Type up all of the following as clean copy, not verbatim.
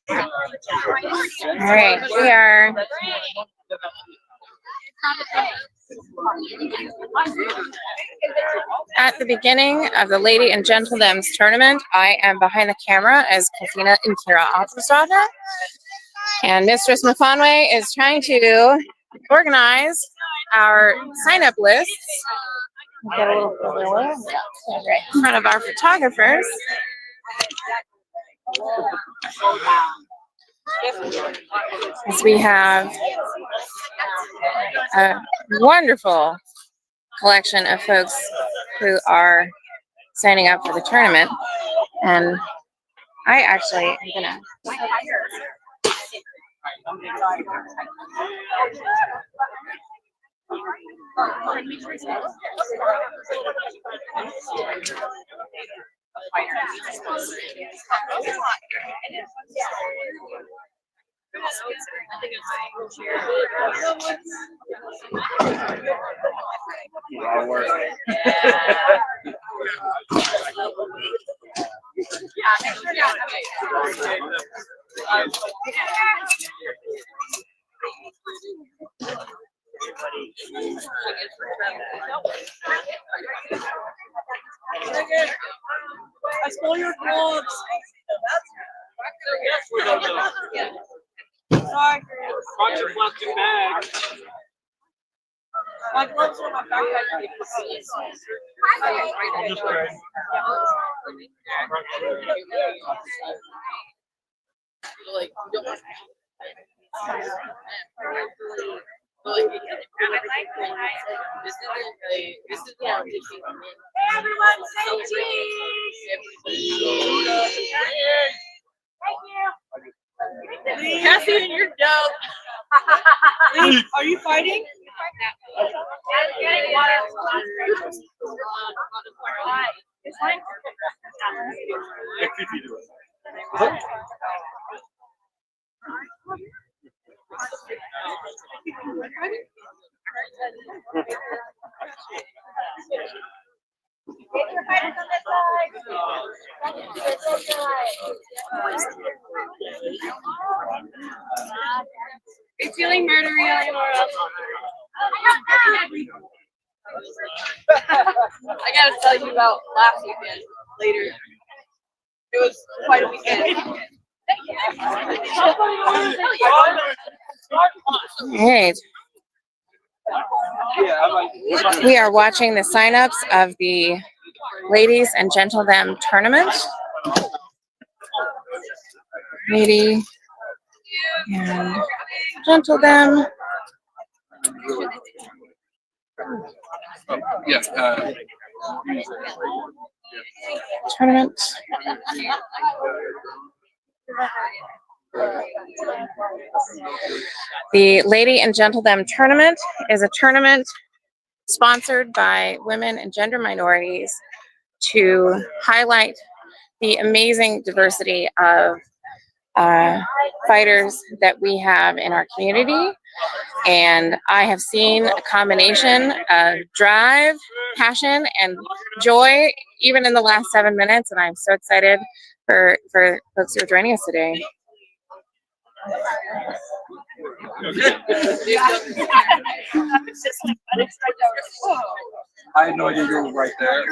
All right, we are at the beginning of the Lady and GentleThem's tournament. I am behind the camera as Katina and Kira Opposada. And Mistress Mafanwe is trying to organize our sign-up lists. Get a little further away. Right in front of our photographers. As we have a wonderful collection of folks who are signing up for the tournament, and I actually am gonna I stole your gloves. Sorry. Brought your plastic bag. My gloves are in my backpack. Hey everyone, say cheese! Thank you. Cassie, you're dope. Are you fighting? It's fine. Are you feeling murdery anymore? I gotta tell you about last weekend later. It was quite a weekend. All right. We are watching the signups of the Ladies and GentleThem tournament. Lady and GentleThem. Tournament. The Lady and GentleThem tournament is a tournament sponsored by women and gender minorities to highlight the amazing diversity of fighters that we have in our community. And I have seen a combination of drive, passion, and joy even in the last 7 minutes, and I'm so excited for folks who are joining us today. I had no idea you were right there.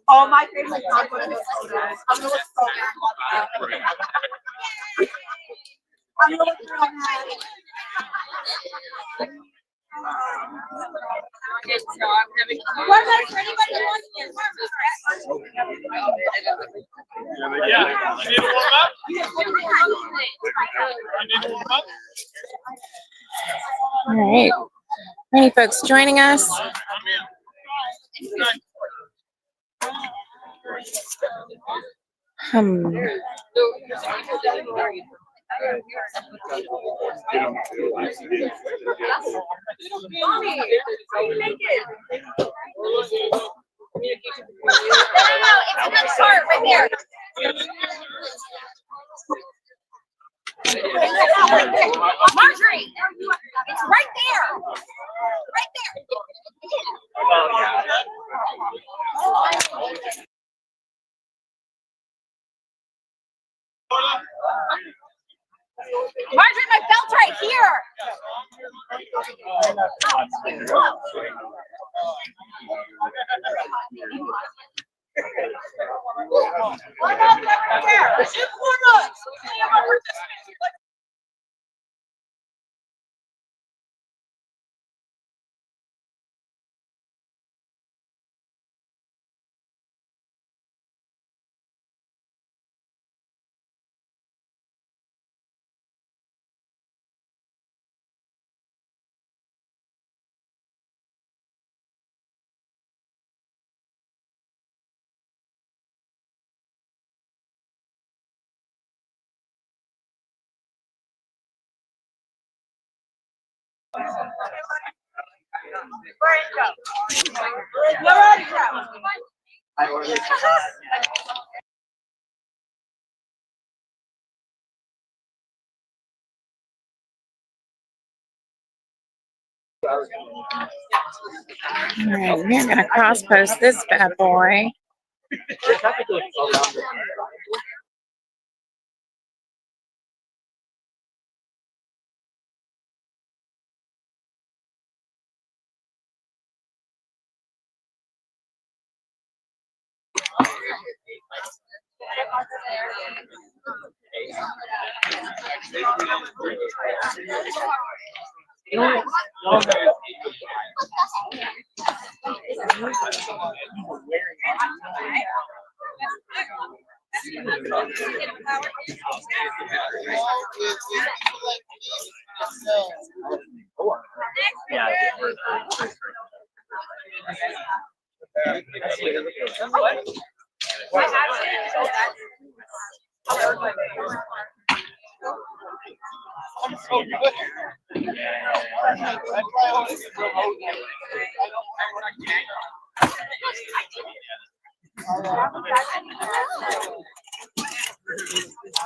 Oh, my favorite conflict is so nice. I'm gonna look so bad. I'm gonna look so bad. What about for anybody who wants to Yeah, you need to warm up? You need to warm up? All right. Many folks joining us. It's in the chart right there. Marjorie, it's right there. Right there. Marjorie, my belt's right here. What about that right there? Shoot corners. All right, we're gonna cross post this bad boy.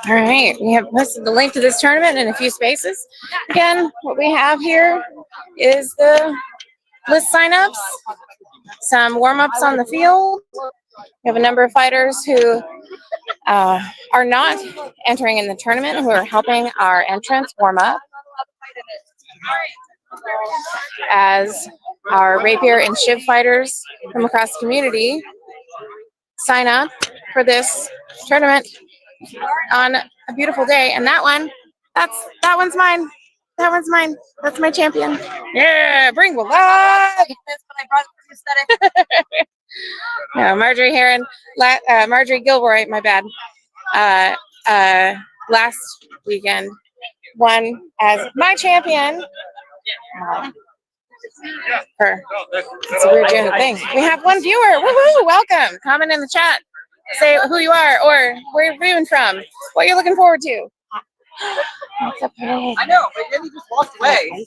All right, we have posted the link to this tournament in a few spaces. Again, what we have here is the list signups, some warm-ups on the field. We have a number of fighters who are not entering in the tournament who are helping our entrants warm up as our Rapier and Chiv fighters from across the community sign up for this tournament on a beautiful day. And that one's mine. That one's mine. That's my champion. Yeah, bring the love. No, Marjorie Heron, Marjorie Gilroy, my bad. Last weekend won as my champion. It's a weird doing thing. We have one viewer. Woohoo! Welcome. Comment in the chat. Say who you are or where you're viewing from. What you're looking forward to. I know, but then he just walked away.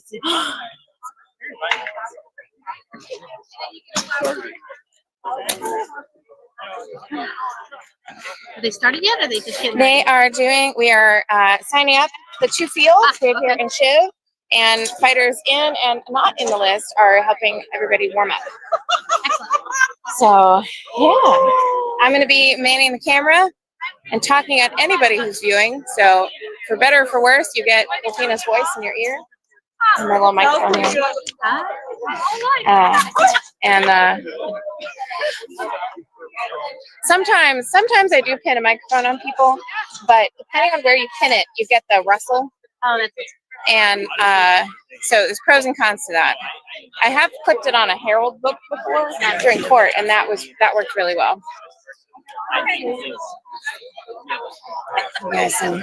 Are they started yet, or are they just getting We are signing up the two fields, Rapier and Chiv, and fighters in and not in the list are helping everybody warm up. So, yeah, I'm going to be manning the camera and talking at anybody who's viewing. So, for better or for worse, you get Latina voice in your ear. And my little microphone here. And sometimes I do pin a microphone on people, but depending on where you pin it, you get the rustle. Oh, that's And so there's pros and cons to that. I have clipped it on a Herald book before during court, and that worked really well. Yes, and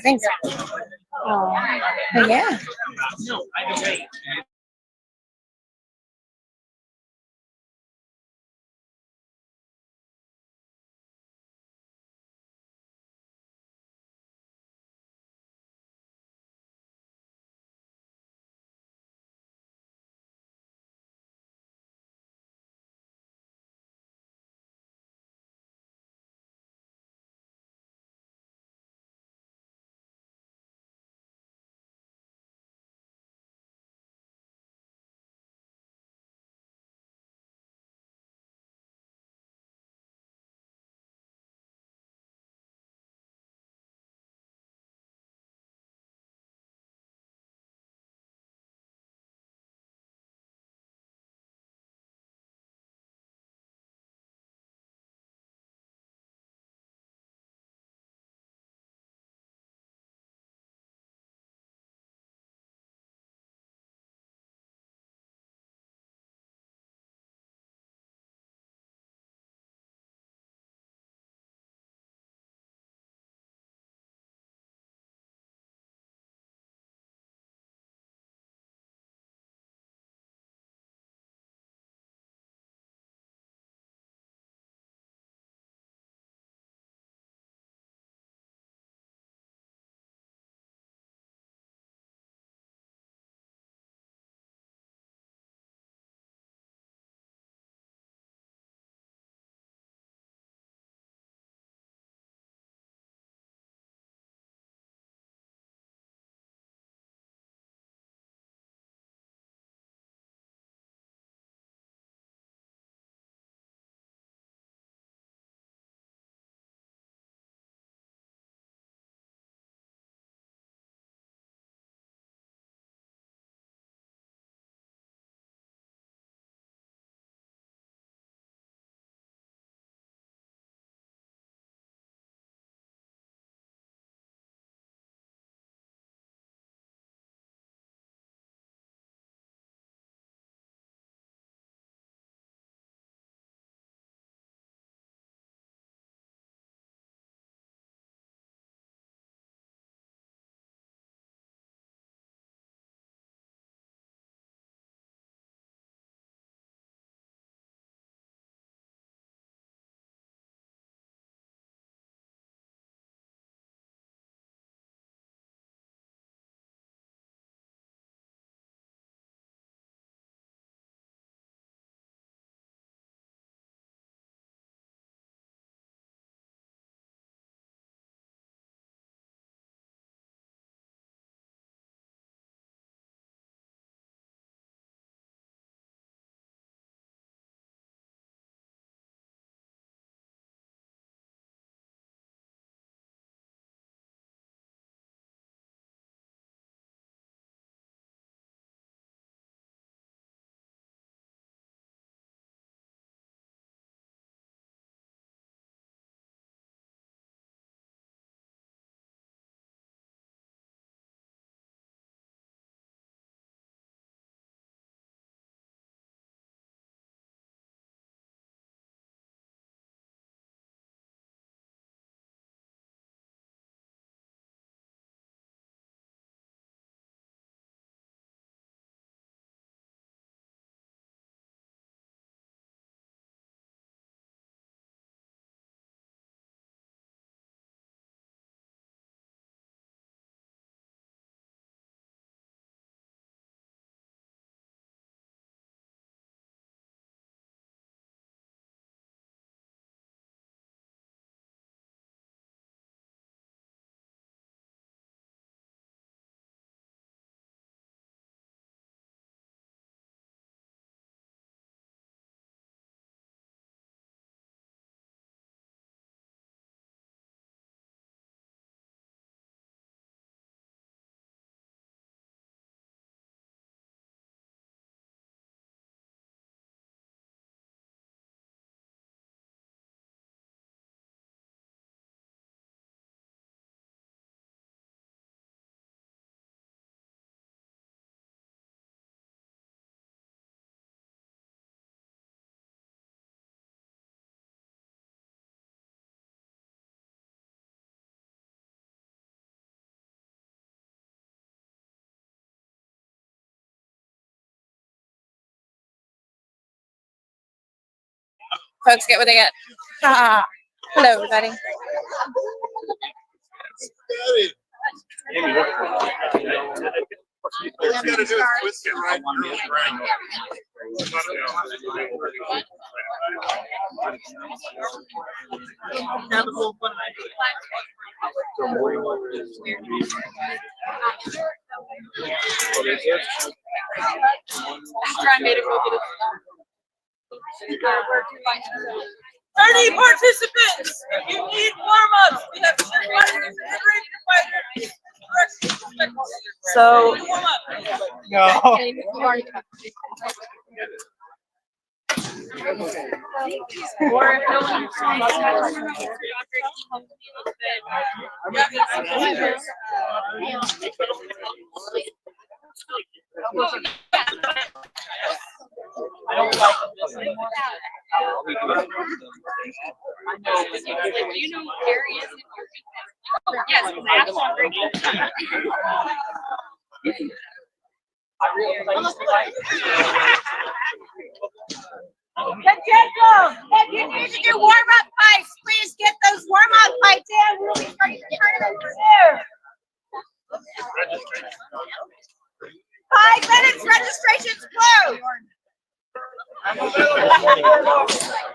thanks. Oh, yeah. folks get what they get. Ah, hello, everybody. All you gotta do is twist it right. Try and make it go get it. 30 participants. If you need warm-ups, we have so No. or if no one I don't like this anymore. Do you know areas in your yes, I really like If you need to do warm-up fights, please get those warm-up fights in. We'll be starting the tournament soon. 5 minutes, registration's closed.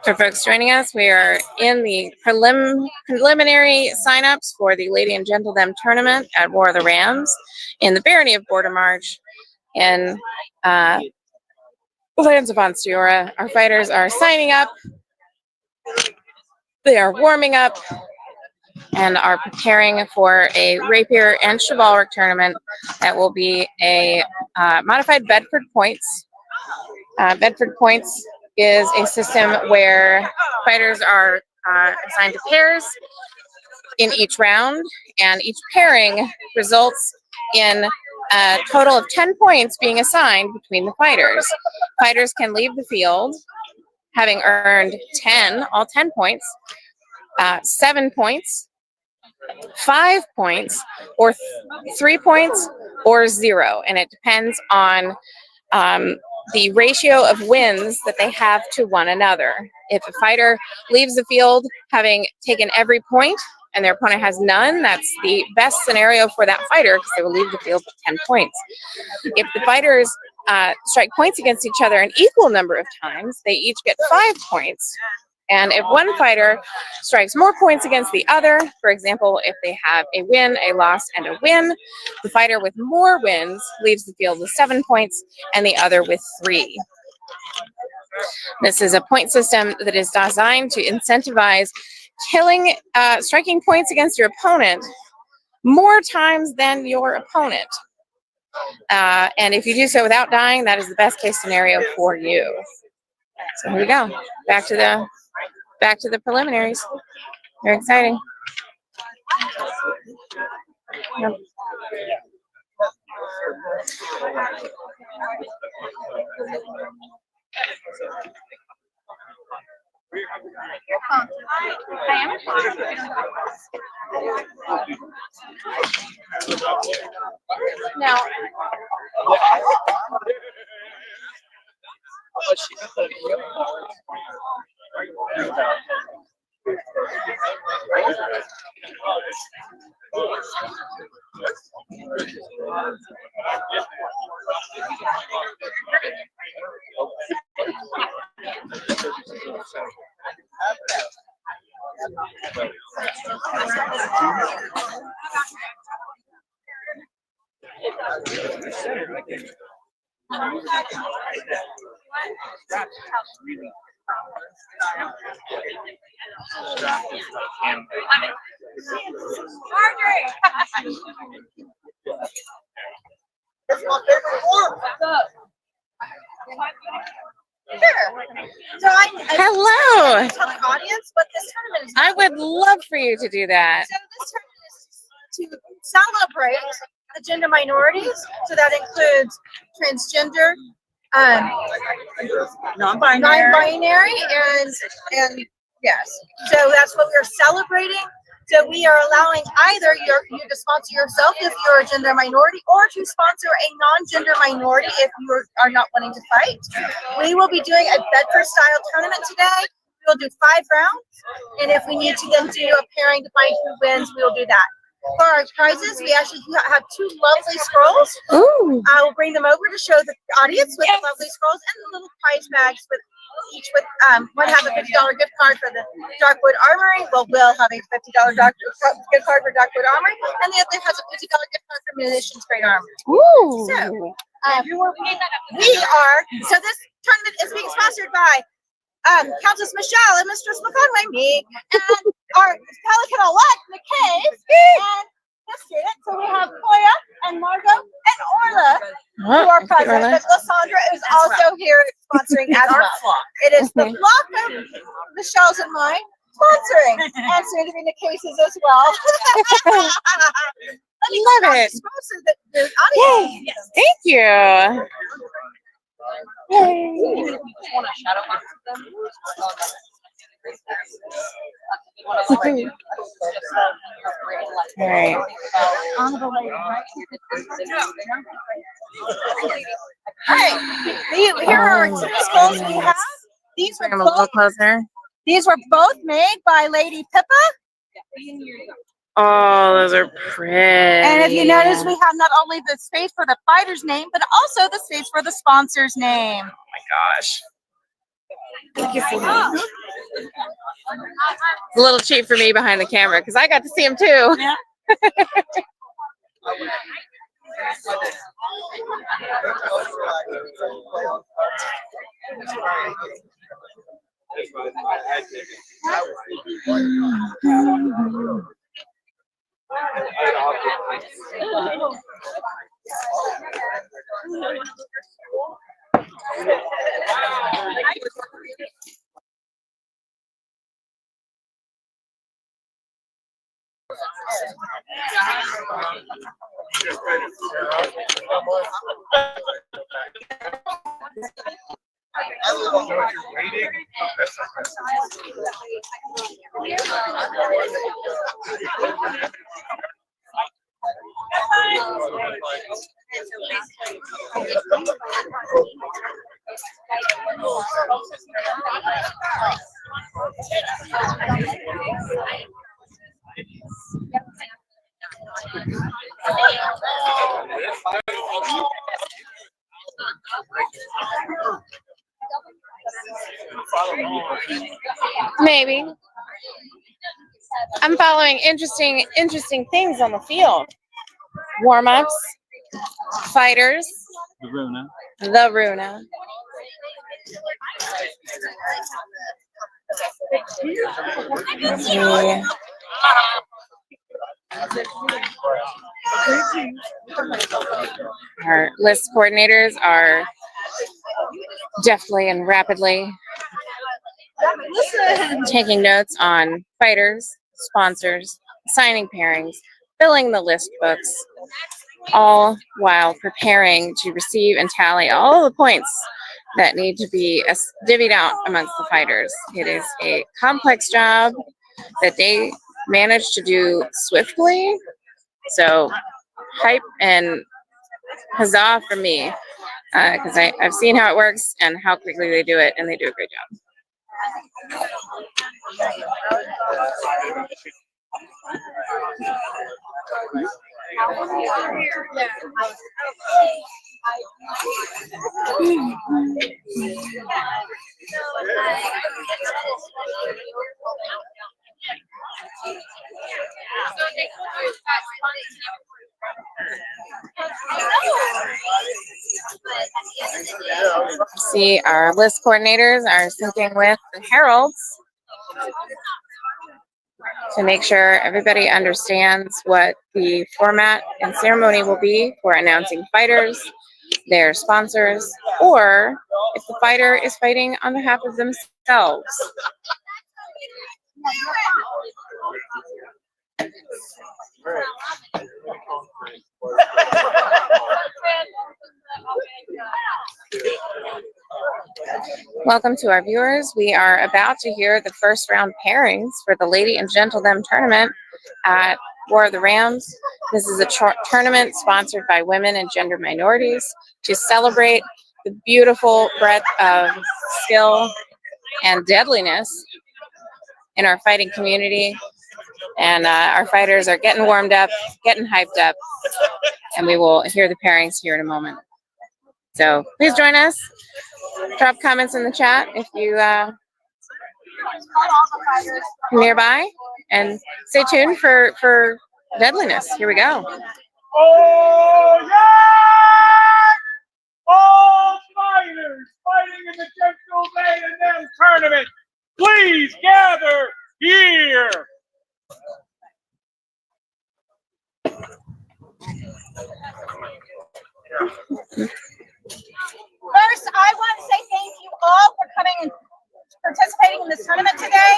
For folks joining us, we are in the preliminary signups for the Lady and GentleThem tournament at War of the Rams in the barony of Bordermarch in lands of Onstiora. Our fighters are signing up. They are warming up and are preparing for a Rapier and Chivalric tournament that will be a modified Bedford points. Bedford points is a system where fighters are assigned to pairs in each round, and each pairing results in a total of 10 points being assigned between the fighters. Fighters can leave the field having earned all 10 points, 7 points, 5 points, or 3 points, or 0, and it depends on the ratio of wins that they have to one another. If a fighter leaves the field having taken every point and their opponent has none, that's the best scenario for that fighter because they will leave the field with 10 points. If the fighters strike points against each other an equal number of times, they each get 5 points. And if one fighter strikes more points against the other, for example, if they have a win, a loss, and a win, the fighter with more wins leaves the field with 7 points and the other with 3. This is a point system that is designed to incentivize striking points against your opponent more times than your opponent. And if you do so without dying, that is the best case scenario for you. So here we go. Back to the preliminaries. Very exciting. Yep. now. So Hello. tell the audience what this tournament is. I would love for you to do that. So this tournament is to celebrate the gender minorities. So that includes transgender, non-binary, and yes. So that's what we're celebrating. So we are allowing either you to sponsor yourself if you're a gender minority, or to sponsor a non-gender minority if you are not wanting to fight. We will be doing a Bedford-style tournament today. we'll do 5 rounds. And if we need to then do a pairing to find who wins, we will do that. For our prizes, we actually have 2 lovely scrolls. Ooh. I will bring them over to show the audience with the lovely scrolls and the little prize bags with each with one have a $50 gift card for the Darkwood Armory. Well, Will have a $50 gift card for Darkwood Armory, and the other has a $50 gift card for Munitions Great Armory. Ooh. So, so this tournament is being sponsored by Countess Michelle and Mistress McConway, me, and our Pelican-elect, McKay, and this student. So we have Koya and Margot and Orla, who are present, but Lysandra is also here sponsoring as well. It is the flock of Michelle's and mine sponsoring, and soon to be the cases as well. Love it. The audience. Thank you. Yay. All right. Here are our 2 skulls we have. These were Bring them a little closer. both made by Lady Pippa. Oh, those are pretty. And if you notice, we have not only the space for the fighter's name, but also the space for the sponsor's name. Oh my gosh. Thank you so much. It's a little cheap for me behind the camera because I got to see him too. Yeah. Maybe. I'm following interesting things on the field. Warm-ups, fighters, The Runa. the Runa. Let's see. Our list coordinators are deftly and rapidly taking notes on fighters, sponsors, signing pairings, filling the list books, all while preparing to receive and tally all the points that need to be divvied out amongst the fighters. It is a complex job that they managed to do swiftly. So hype and huzzah for me, because I've seen how it works and how quickly they do it, and they do a great job. See, our list coordinators are syncing with the heralds to make sure everybody understands what the format and ceremony will be for announcing fighters, their sponsors, or if the fighter is fighting on behalf of themselves. Welcome to our viewers. We are about to hear the first round pairings for the Lady and GentleThem tournament at War of the Rams. This is a tournament sponsored by women and gender minorities to celebrate the beautiful breadth of skill and deadliness in our fighting community. And our fighters are getting warmed up, getting hyped up, and we will hear the pairings here in a moment. So please join us. Drop comments in the chat if you nearby, and stay tuned for deadliness. Here we go. Oh, yeah! All fighters fighting in the GentleThem tournament, please gather here. First, I want to say thank you all for coming and participating in this tournament today.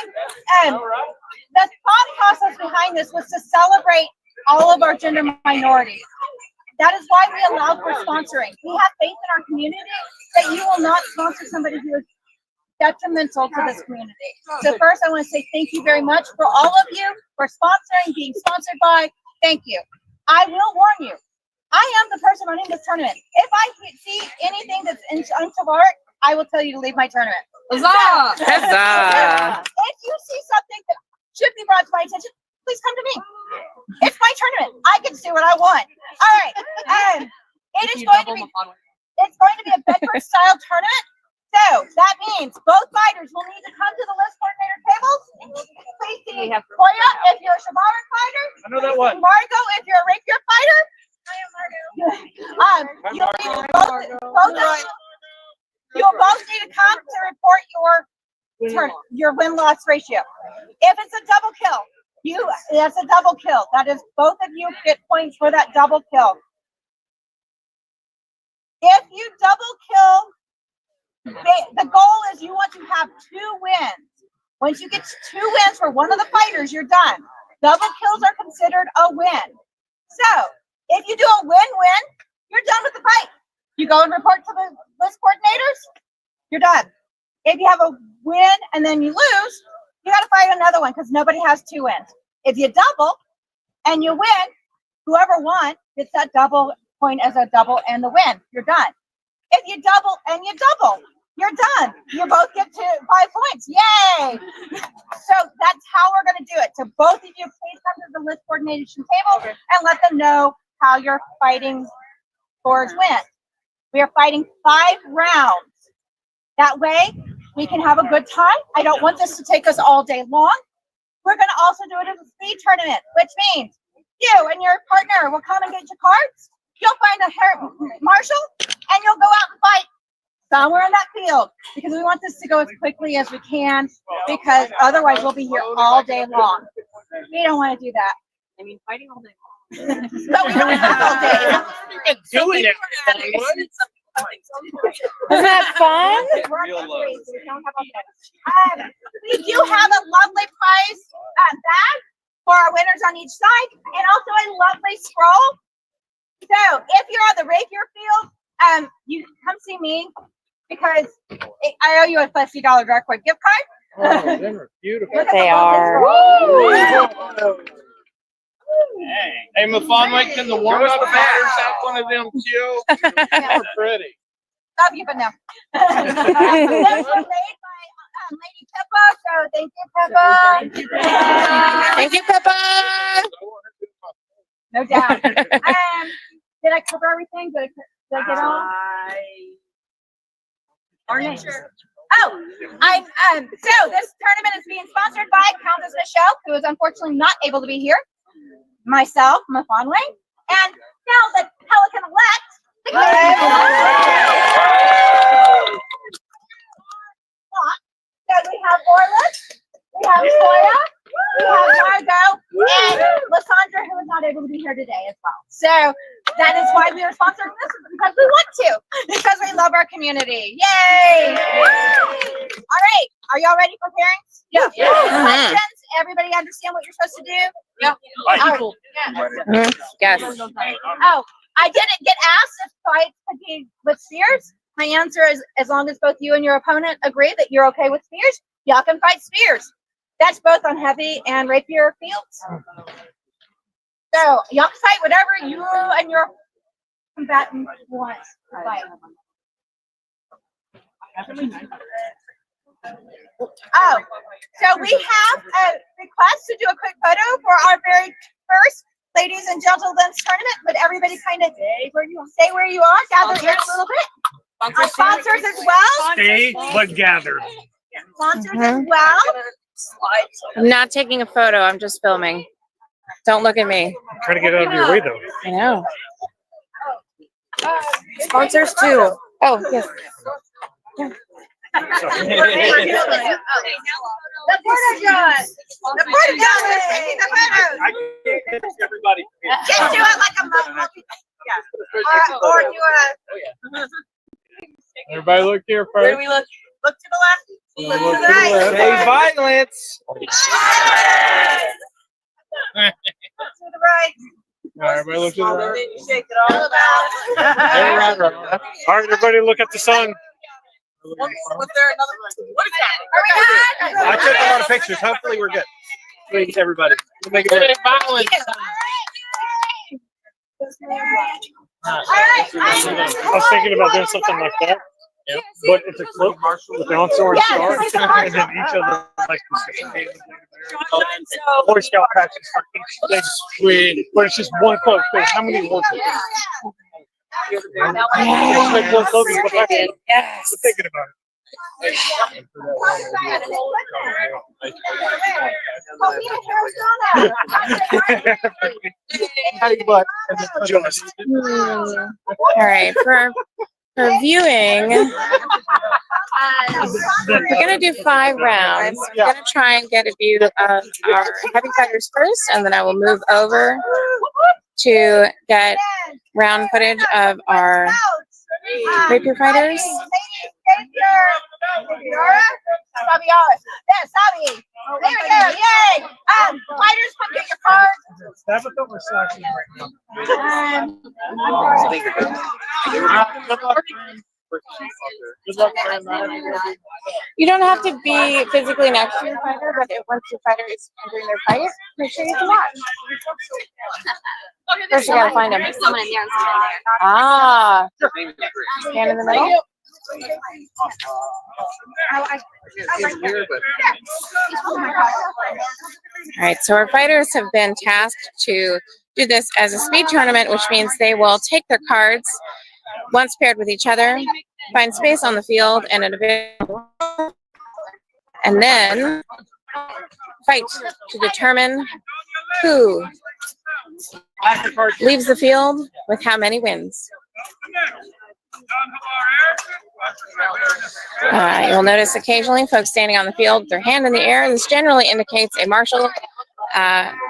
And the thought process behind this was to celebrate all of our gender minorities. That is why we allowed for sponsoring. We have faith in our community that you will not sponsor somebody who is detrimental to this community. So first, I want to say thank you very much for all of you for sponsoring, being sponsored by. Thank you. I will warn you, I am the person running this tournament. If I see anything that's unchivalric, I will tell you to leave my tournament. Huzzah! If you see something that should be brought to my attention, please come to me. It's my tournament. I can do what I want. All right. It's going to be a Bedford style tournament. So that means both fighters will need to come to the list coordinator tables. Please see Koya if you're a chivalric fighter. I know that one. Margo if you're a rapier fighter. You'll need you'll both need to come to report your win-loss ratio. If it's a double kill, that's a double kill. That is, both of you get points for that double kill. If you double kill, the goal is you want to have 2 wins. Once you get 2 wins for one of the fighters, you're done. Double kills are considered a win. So if you do a win-win, you're done with the fight. You go and report to the list coordinators, you're done. If you have a win and then you lose, you got to fight another one because nobody has 2 wins. If you double and you win, whoever won gets that double point as a double and the win. You're done. If you double and you double, you're done. You both get to 5 points. Yay! So that's how we're going to do it. So both of you, please come to the list coordination table and let them know how your fighting scores went. We are fighting 5 rounds. That way we can have a good time. I don't want this to take us all day long. We're going to also do it as a speed tournament, which means you and your partner will come and get your cards. You'll find a marshal and you'll go out and fight somewhere in that field, because we want this to go as quickly as we can, because otherwise we'll be here all day long. We don't want to do that. I mean, fighting all day long. But we don't have all day. Doing it. Isn't that fun? We do have a lovely prize bag for our winners on each side, and also a lovely scroll. So if you're on the rapier field, you come see me, because I owe you a $50 Darkwood gift card. Oh, they're beautiful. They are. Hey, Mafonway, can the warm-up fighters have one of them too? They're pretty. Love you, but no. Those were made by Lady Pippa, so thank you, Pippa. Thank you, Pippa. No doubt. Did I cover everything? Did I get all? Our name. Oh, so this tournament is being sponsored by Countess Michelle, who is unfortunately not able to be here. Myself, Mafonway, and now the Pelican elect. So we have Orla, we have Toya, we have Margo, and Lysandra, who is not able to be here today as well. So that is why we are sponsoring this, because we want to, because we love our community. Yay! All right, are y'all ready for pairings? Yeah. Questions? Everybody understand what you're supposed to do? Yeah. Yes. Oh, I didn't get asked if fights could be with spears. My answer is, as long as both you and your opponent agree that you're okay with spears, y'all can fight spears. That's both on heavy and rapier fields. So y'all can fight whatever you and your combatant want to fight. Oh, so we have a request to do a quick photo for our very first Ladies and GentleThem tournament. Would everybody kind of stay where you are, gather here a little bit? Our sponsors as well. Stay but gather. Sponsors as well. I'm not taking a photo. I'm just filming. Don't look at me. I'm trying to get out of your way, though. I know. Sponsors too. Oh, yes. The Border Judge. The Border Judge. The photos. I can't get everybody. Just do it like a multi. Yeah. Or do a. Everybody look here Where do first. we look? Look to the left. Look Look to to the the right. left. Stay violence. Look to the right. All right, everybody look to the right. Shake it all about. All right, everybody look at the sun. Was there another? What is that? Are we good? I took a lot of pictures. Hopefully we're good. Please, everybody. Make it Stay work. violent. All right. I was thinking about doing something like that. Yep. But it's a clip with the answer and star, and then each of them like Boy Scout patches for each thing. But it's just one clip. So how many ones? It's like one clip, but like, Yes. we're thinking about it. Hey, but just All right. For viewing, we're gonna do 5 rounds. I'm gonna try and get a view of our heavy fighters first, and then I will move over to get round footage of our rapier fighters. There we go. Yay. Fighters, come get your cards. Stab it over slashing right now. Good luck, friend. Good luck, friend. You don't have to be physically next to your fighter, but once your fighter is entering their fight, make sure you can watch. First, you gotta find them. Someone in there and someone in there. Ah, stand in the middle. All right, so our fighters have been tasked to do this as a speed tournament, which means they will take their cards once paired with each other, find space on the field and and then fight to determine who leaves the field with how many wins. You'll notice occasionally folks standing on the field with their hand in the air. This generally indicates a marshal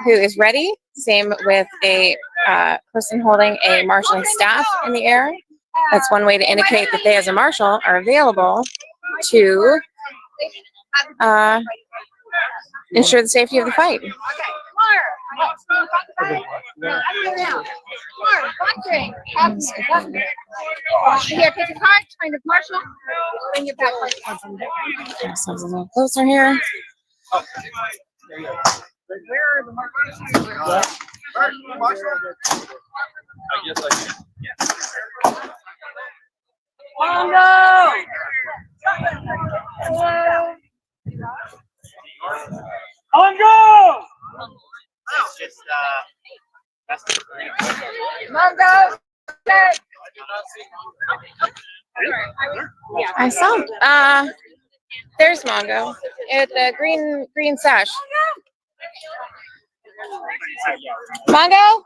who is ready. Same with a person holding a marshalling staff in the air. That's one way to indicate that they as a marshal are available to ensure the safety of the fight. Here, take a card, kind of marshal. Bring it back. Get ourselves a little closer here. Mongo. I saw. There's Mongo. The green sash. Mongo.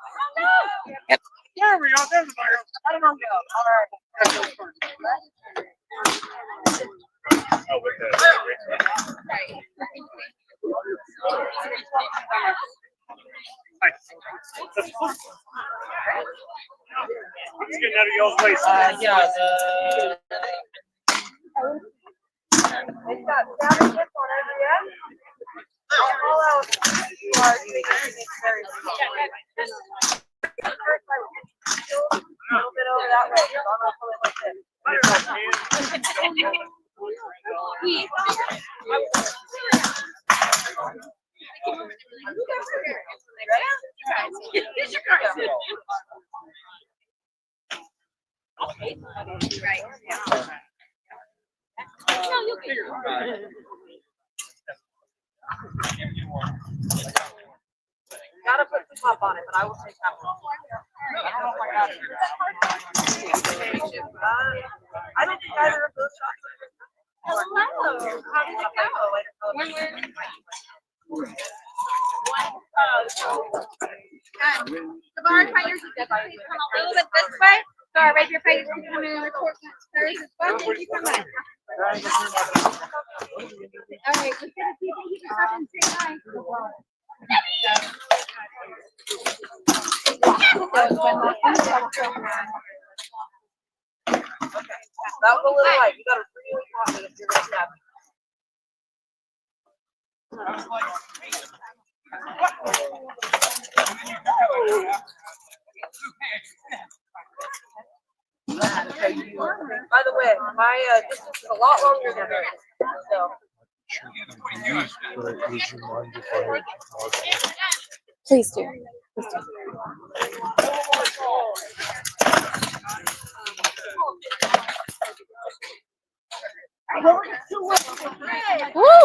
Yep. There we go. There's the fire. I don't know. It's getting out of y'all's way. It's got sound and chip on it, yeah? All out. You are making it very small. A little bit over that way. I'm not pulling like this. Here's your card. Right. No, you Gotta put the top on it, but I will take that one. I don't think either of those chocolates. Hello. How did it go? The bar fighters come a little bit this way. So our Rapier fighters can come in and report first as well. Thank you so much. All right, let's get a few things to stop and say hi. That was a little light. You gotta really pop it if you're gonna have it. By the way, my distance is a lot longer than hers. So. Please do. Woo!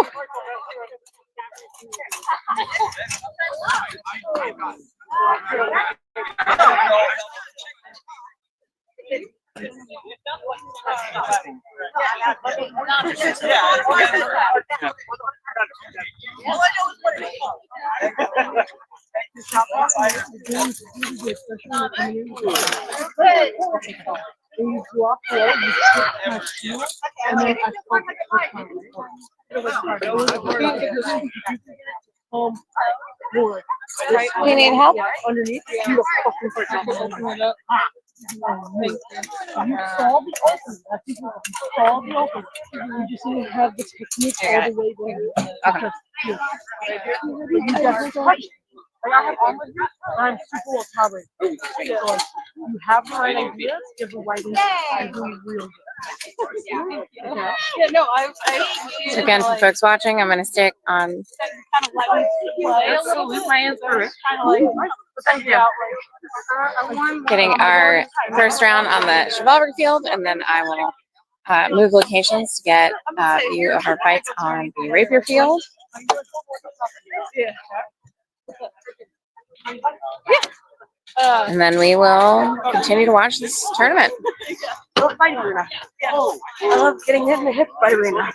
You drop there, you put my heel, and then I put forward. You need help? Underneath, you fucking like that. You saw the opening. I think you saw the opening. You just need to have the technique all the way there. Okay. You definitely touch it. Like I have all my I'm super well tolerated. So like, you have the right ideas, give the right insight. I do real good. Okay. Yeah, no, So again, for folks watching, I'm going to stick on kind of let me play a little bit. My answer kind of like, getting our first round on the Chivalric field, and then I will move locations to get a view of our fights on the Rapier field. And then we will continue to watch this tournament. I love getting hit in the hip by Rena.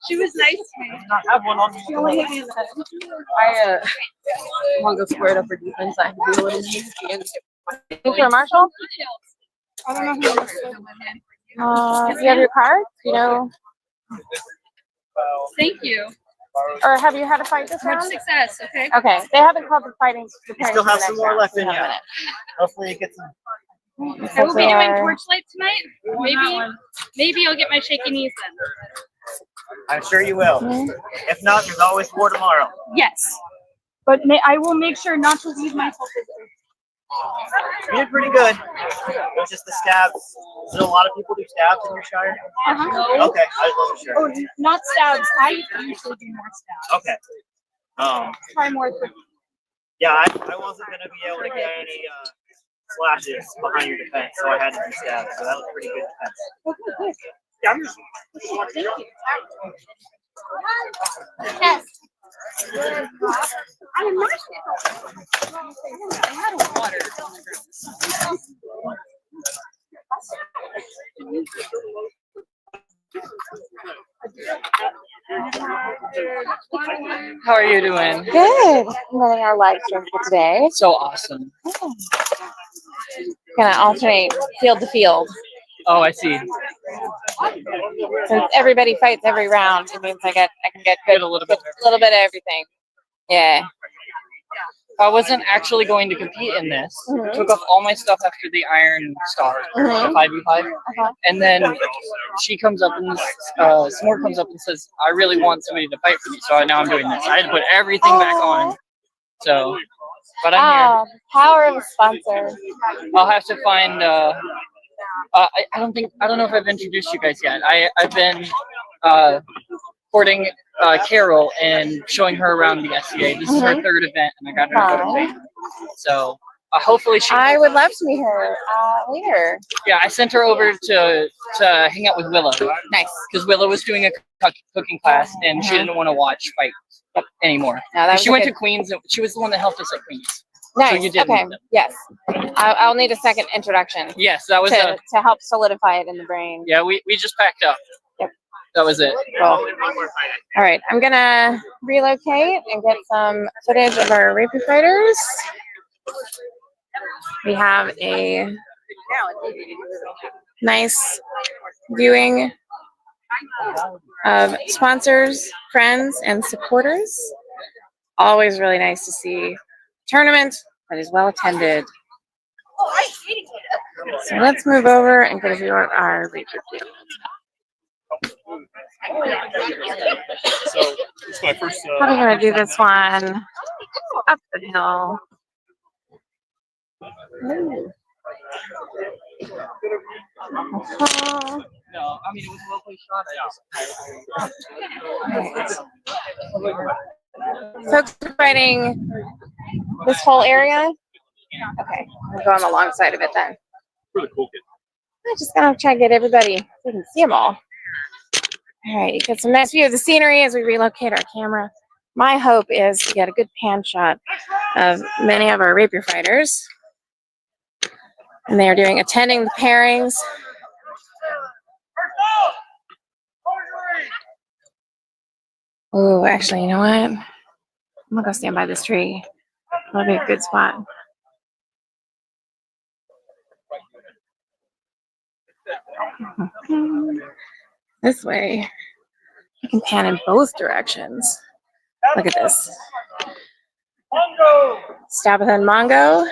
She was nice to me. I have one on me. She only hit me in the head. I want to go squared up for defense. I have to be a little sneaky and Thank you, Marshall. I don't know who Do you have your card? You know, Thank you. or have you had a fight this Much round? success. Okay. Okay, they haven't called the fighting. You still have some more left in you. Hopefully you get some. I will be doing Torchlight tonight. Maybe I'll get my shaky knees then. I'm sure you will. If not, there's always war tomorrow. Yes. But I will make sure not to leave myself as You did pretty good. It's just the stabs. Did a lot of people do stabs in your shire? No. Okay, I wasn't sure. Oh, not stabs. I usually do more stabs. Okay. Try more quick. Yeah, I wasn't gonna be able to get any slashes behind your defense, so I had to do stabs. So that was pretty good defense. Yeah, I'm just. Yes. I'm not. I had a water on the ground. How are you doing? Good. I'm running our live stream for today. So awesome. Gonna alternate field to field. Oh, I see. Since everybody fights every round, it means I can get good, A little bit. of everything. Yeah. I wasn't actually going to compete in this. Mhm. Took off all my stuff after the Iron Star, Mhm. the 5v5. And then she comes up and S'more comes up and says, I really want somebody to fight for me. So now I'm doing this. I had to put everything back on. So, but I'm here. Power of a sponsor. I'll have to find, I don't know if I've introduced you guys yet. I've been courting Carol and showing her around the SCA. This is her third event, and I got her to go. So hopefully she. I would love to meet her later. Yeah, I sent her over to to hang out with Willow Nice. because Willow was doing a cooking class and she didn't want to watch fight anymore. No, that was She a went good- to Queens. And she was the one that helped us at Queens. Nice. you did okay. meet them. Yes. I'll need a second introduction Yes, that was to help solidify it in the brain. yeah. We just packed up. Yep. That was it. Cool. All right. I'm gonna relocate and get some footage of our Rapier fighters. We have a nice viewing of sponsors, friends, and supporters. Always really nice to see a tournament that is well attended. So let's move over and get a view of our Rapier field. So this is my first. Probably gonna do this one up the hill. Ooh. No, I mean it was a lovely shot. Folks are fighting this whole area. Okay, I'll go on the long side of it then. For the cool kid. I'm just gonna try to get everybody so we can see them all. All right, you get some nice view of the scenery as we relocate our camera. My hope is to get a good pan shot of many of our Rapier fighters. And they are attending the pairings. Oh, actually, you know what? I'm gonna go stand by this tree. That'll be a good spot. This way, you can pan in both directions. Look at this. Stabitha and Mongo.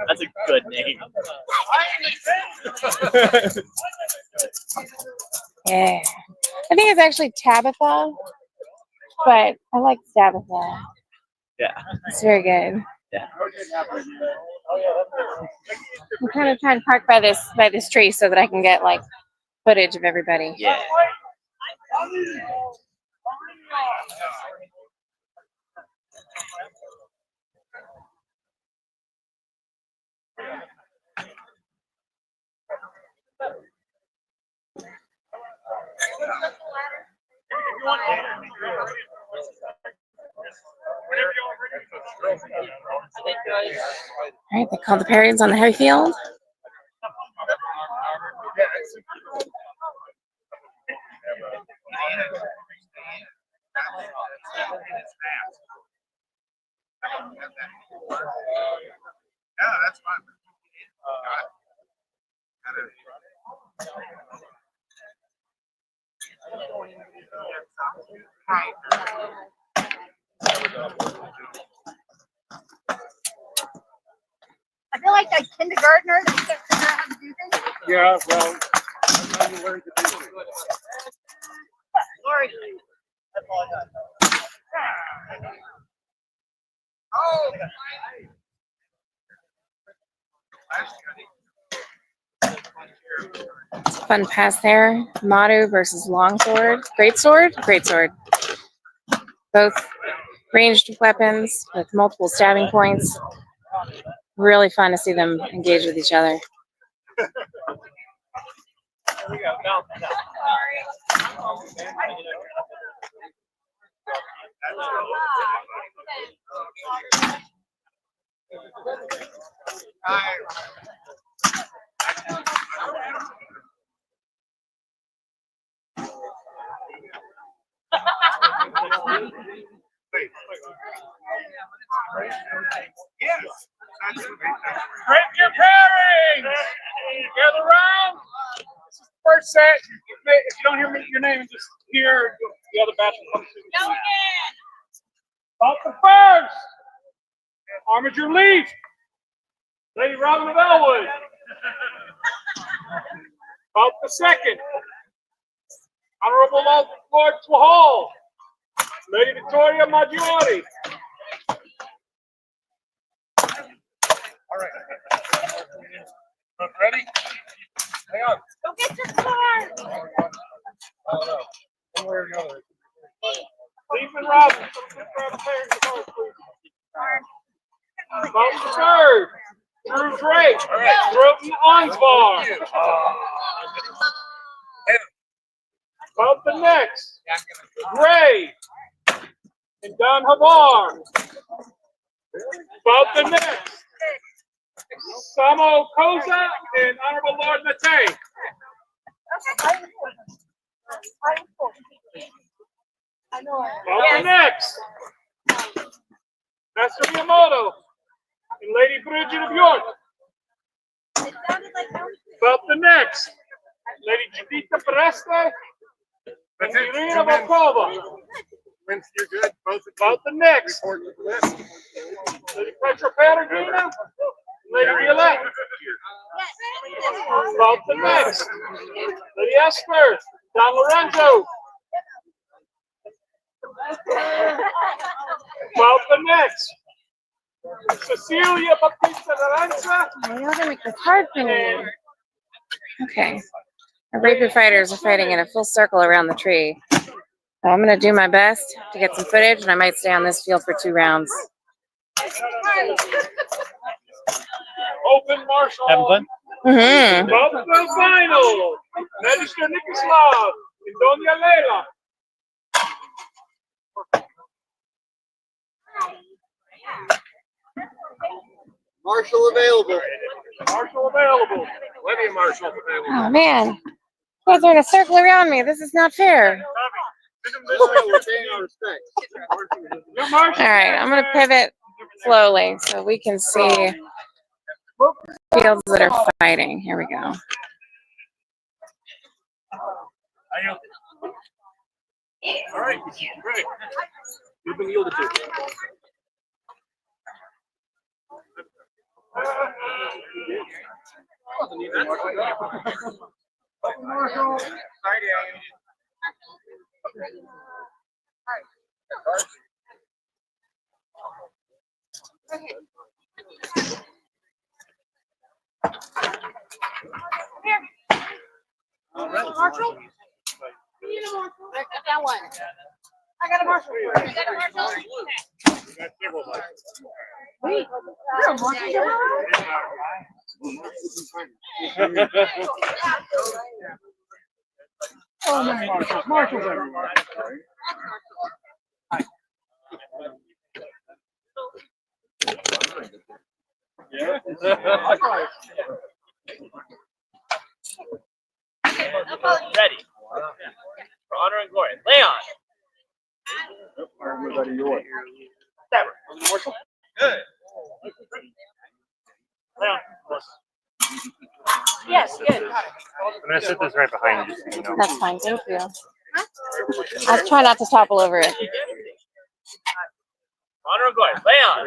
That's a good name. Yeah. I think it's actually Tabitha, but I like Stabitha. Yeah. It's very good. Yeah. I'm kind of trying to park by this tree so that I can get like footage of everybody. Yeah. All right, they called the pairings on the heavy field. Yeah, that's fine. I feel like that kindergartner that can't figure out how to do things. Yeah, well, that's how you learn to do it. Sorry. Oh! Fun pass there. Madu versus Longsword. Greatsword? Greatsword. Both ranged weapons with multiple stabbing points. Really fun to see them engage with each other. Yes. Break your pairings! Gather around! This is the first set. If you don't hear me, your name, just hear the other batch will come through. Up the first! Armiger Leaf! Lady Robin of Elwood! Up the second! Honorable Lord Swahal! Lady Victoria Maggiore! All right. Ready? Hang on. Go get your car. Oh, no. One way or another. Leaf and Robin. Grab the players of ours, please. About the third. Group 3. All right. Group Ansvar. About the next. Gray. And Don Havar. About the next. Samo Koza and Honorable Lord Matei. About the next. Master Miyamoto and Lady Bridget of York. About the next. Lady Judita Presta and Irina Volkova. You're good. Both About the next. Lady Petra Peregrina, Lady Violette. About the next. Lady Esther, Don Lorenzo. About the next. Cecilia Baptista Naranza. I know they make this hard for me. Okay. Our Rapier fighters are fighting in a full circle around the tree. So I'm going to do my best to get some footage, and I might stay on this field for 2 rounds. Open martial. Mm-hmm. About the final. Magister Nikislav and Doña Leila. Marshall available. Marshal available. Plenty of Marshall available. Oh, man. You guys are in a circle around me. This is not fair. This way we're paying our respects. All right, I'm going to pivot slowly so we can see fields that are fighting. Here we go. All right, great. You've been yielded to. Marshall. Marshall? You need a Marshall? I got one. I got a Marshall. You got a Marshall? Wait, you're a Marshall? Oh, my Marshall. Marshall's everywhere. Yeah. Ready. For honor and glory. Leon. Stabber. Good. Leon. Yes, good. I'm gonna sit this right behind you. So you know. That's fine. Thank you. I'll try not to topple over it. Honor and glory. Leon.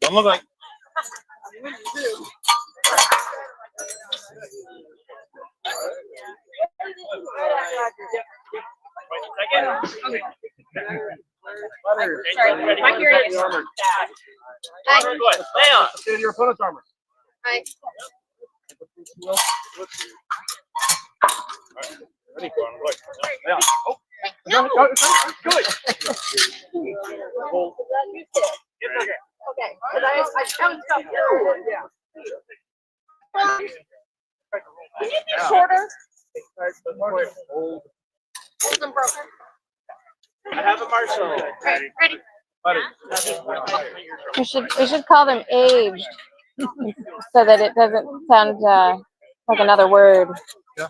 Don't look like. Second. Sorry, my hearing is. Honor and glory. Leon. Stand your opponent's armor. Hi. Ready for honor and glory. Leon. Oh. Good. Okay. I found stuff. Yeah. Can you be shorter? Old and broken. I have a Marshall. Ready. We should call them aged so that it doesn't sound like another word. Yeah.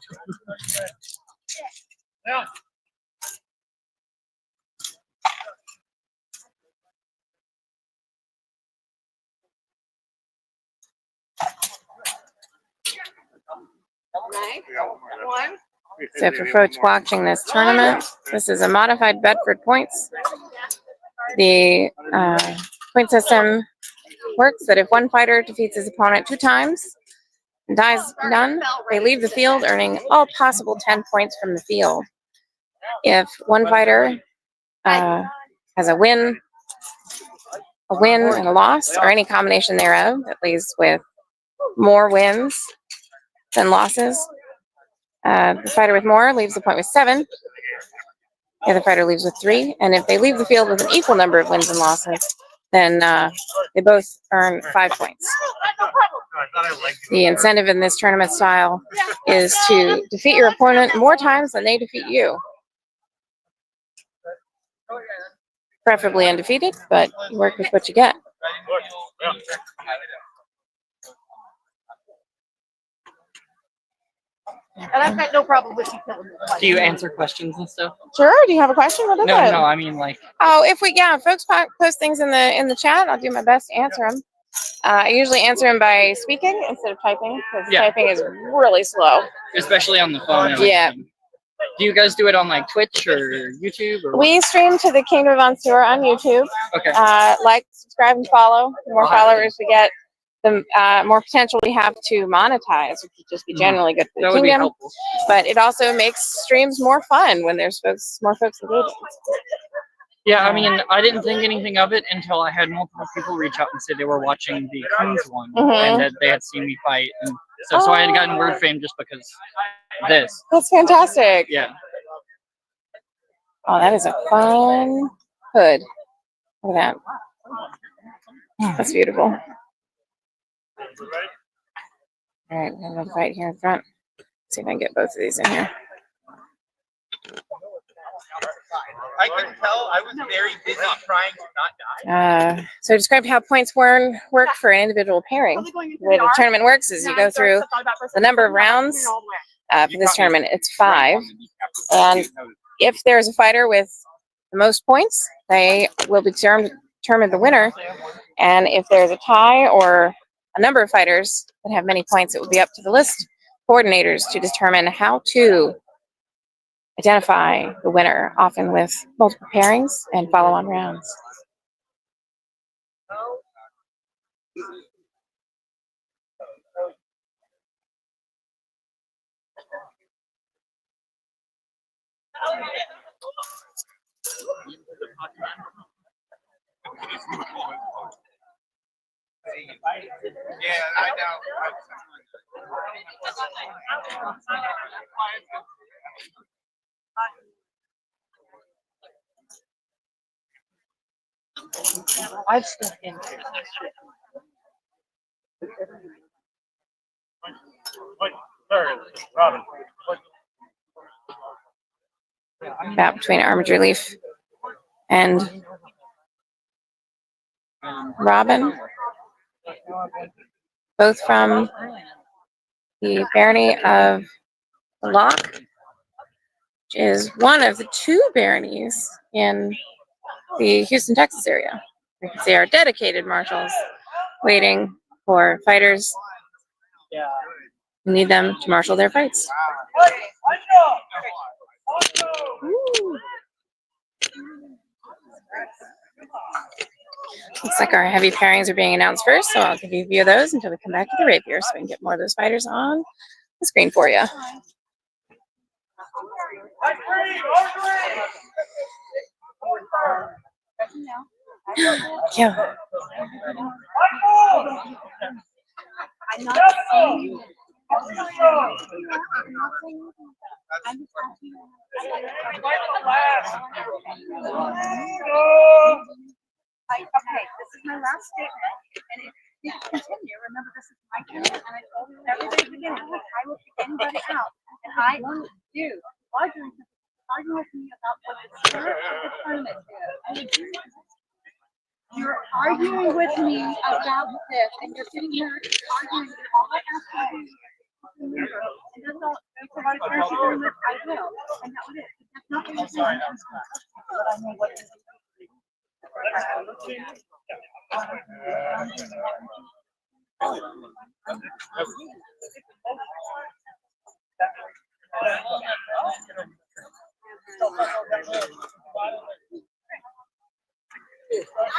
One. So for folks watching this tournament, this is a modified Bedford points. The point system works that if one fighter defeats his opponent 2 times and dies none, they leave the field earning all possible 10 points from the field. If one fighter has a win and a loss, or any combination thereof that leaves with more wins than losses, the fighter with more leaves the point with 7. The other fighter leaves with 3. And if they leave the field with an equal number of wins and losses, then they both earn 5 points. The incentive in this tournament style is to defeat your opponent more times than they defeat you. Preferably undefeated, but you work with what you get. And I've got no problem with you killing me. Do you answer questions and stuff? Sure. Do you have a question? What is No, it? no. I mean, like, Oh, if folks post things in the chat, I'll do my best to answer them. I usually answer them by speaking instead of typing because Yeah. typing is really slow. especially on the phone. And Yeah. everything. Do you guys do it on like Twitch or YouTube or? We stream to the Kingdom of On Tour on YouTube. Okay. Like, subscribe, and follow. The more followers we get, the more potential we have to monetize, which would just be generally good for the That would be kingdom. helpful. But it also makes streams more fun when there's more folks engaged. Yeah, I mean, I didn't think anything of it until I had multiple people reach out and say they were watching the Kings one and that they had seen me fight and stuff. So I had gotten word fame just because of this. That's fantastic. Yeah. Oh, that is a fun hood. Look at that. That's beautiful. All right, we have another fight here in front. See if I can get both of these in here. I couldn't tell. I was very busy trying to not die. So describe how points work for an individual pairing. The way the tournament works is you go through the number of rounds. For this tournament, it's 5. And if there's a fighter with the most points, they will determine the winner. And if there's a tie or a number of fighters that have many points, it will be up to the list coordinators to determine how to identify the winner, often with multiple pairings and follow-on rounds. Yeah, I know. I've stuck in. About between Armiger Leaf and Robin, both from the barony of the Lock, which is one of the 2 baronies in the Houston, Texas area. Because they are dedicated marshals waiting for fighters who need them to marshal their fights. Looks like our heavy pairings are being announced first, so I'll give you a view of those until we come back to the Rapier so we can get more of those fighters on the screen for you. Yeah. I'm not saying okay, this is my last statement, and if you continue, remember this is my channel, and I told you at the beginning, I will kick anybody out, and I won't do arguing with me about what the spirit of the tournament is. You're arguing with me about this, and you're sitting here arguing with all I ask you to do. And that's all. If a lot of parents are doing this, I will, and that was it. That's not what you're saying. But I know what it is. I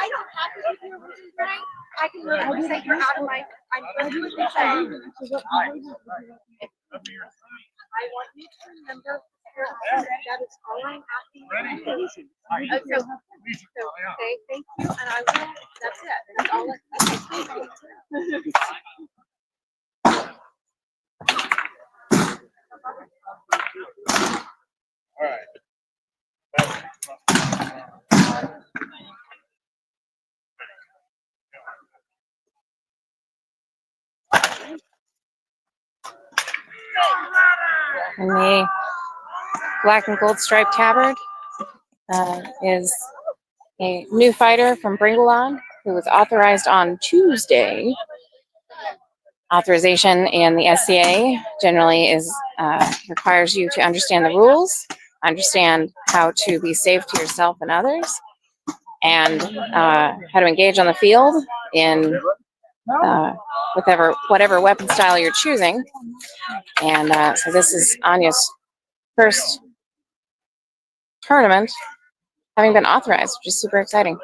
don't have to do your wishes, right? I can literally say you're out of my. I'm literally saying. I want you to remember that is all I'm asking you. So say thank you, and I will. That's it. That's all. Thank you. All right. in the black and gold striped tabard is a new fighter from Bringolon who was authorized on Tuesday. Authorization in the SCA generally is requires you to understand the rules, understand how to be safe to yourself and others, and how to engage on the field in whatever weapon style you're choosing. And so this is Anya's first tournament having been authorized, which is super exciting.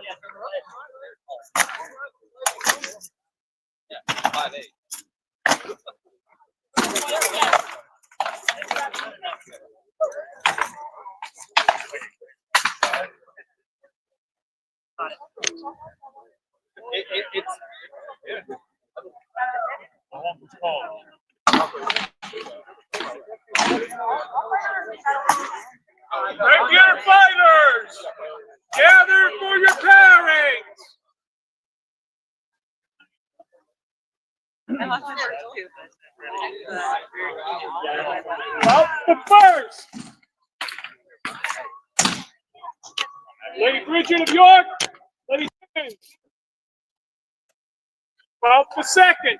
Rapier fighters, gather for your pairings. Up the first, Lady Bridget of York, Lady Simmons. Up the second,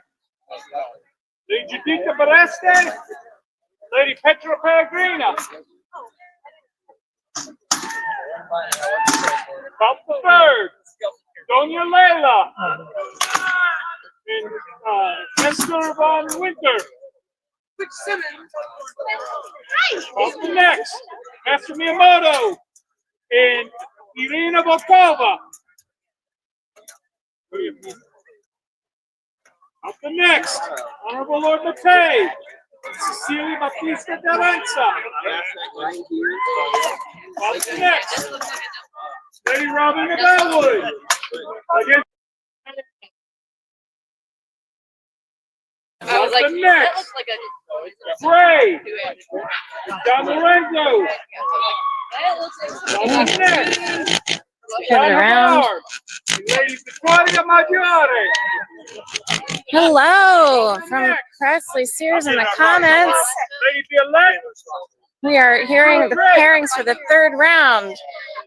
Lady Judita Bareste, Lady Petra Peregrina. Up the third, Doña Leila and Esther Von Winter. Up the next, Master Miyamoto and Irina Volkova. Up the next, Honorable Lord Matei, Cecilia Batista D'Arenza. Up the next, Lady Robin of Elwood. Against up the next, Bray, Don Lorenzo. Up the next, Turn it around. Lady Vittoria Maggiore. Hello from Presley Sears in the comments. Lady Violette. We are hearing the pairings for the third round